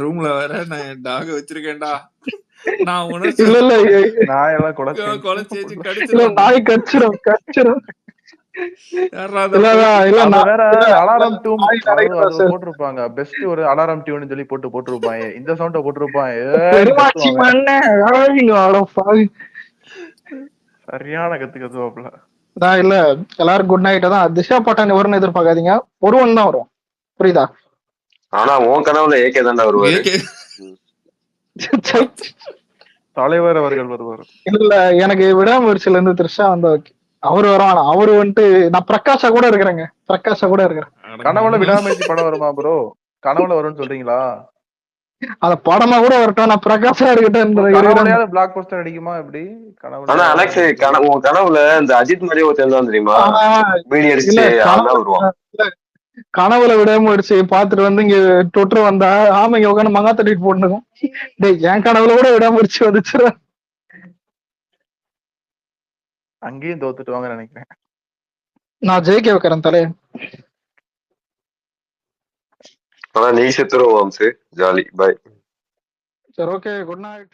ரூம்ல வேற நான் டாக வச்சிருக்கேன்டா. நான் நாய் கச்சிரும் போட்டிருப்பாங்க. பெஸ்ட் ஒரு அலாரம் டியூன் சொல்லி போட்டிருப்பாங்க. இந்த சவுண்ட போட்டிருப்பாங்க. சரியான கத்துவாப்ல. இல்ல எல்லாரும் குட் நைட் தான். திஷா பட்டான் வரும்னு எதிர்பார்க்காதீங்க. ஒருவன் தான் வரும். புரியுதா? ஆனா உன் கனவுல ஏகே தாண்டா வருவாரு. தலைவர் அவர்கள் வருவார். இல்ல எனக்கு விடாமுயற்சியில இருந்து த்ரிஷா வந்தா அவரு வருவானா? அவரு வந்துட்டு நான் பிரகாஷா கூட இருக்கிறேங்க. கனவுல விடாமுயற்சி படம் வருமா ப்ரோ? கனவுல வரும்னு சொல்றீங்களா? அத படமா கூட வரட்டும். நான் பிரகாஷா இருக்கட்டும். பிளாக் போஸ்டர் அடிக்குமா எப்படி கனவுல? ஆனா அலெக்ஸ் உன் கனவுல இந்த அஜித் மாதிரி ஒருத்தன் தான் தெரியுமா? வீடியோ அடிச்சு வருவான். கனவுல விடாமுயற்சி பாத்துட்டு வந்து இங்க தொற்று வந்தா ஆமைங்க உட்காந்து மங்கா தட்டிட்டு போட்டுக்கும். டேய் என் கனவுல கூட விடாமுயற்சி வந்துச்சு. அங்கேயும் தோத்துட்டு வாங்க நினைக்கிறேன். நான் ஜெயிக்க வைக்கிறேன் தலைய. ஆனா நீ செத்துருவோம். ஜாலி. பை. சரி ஓகே குட் நைட்.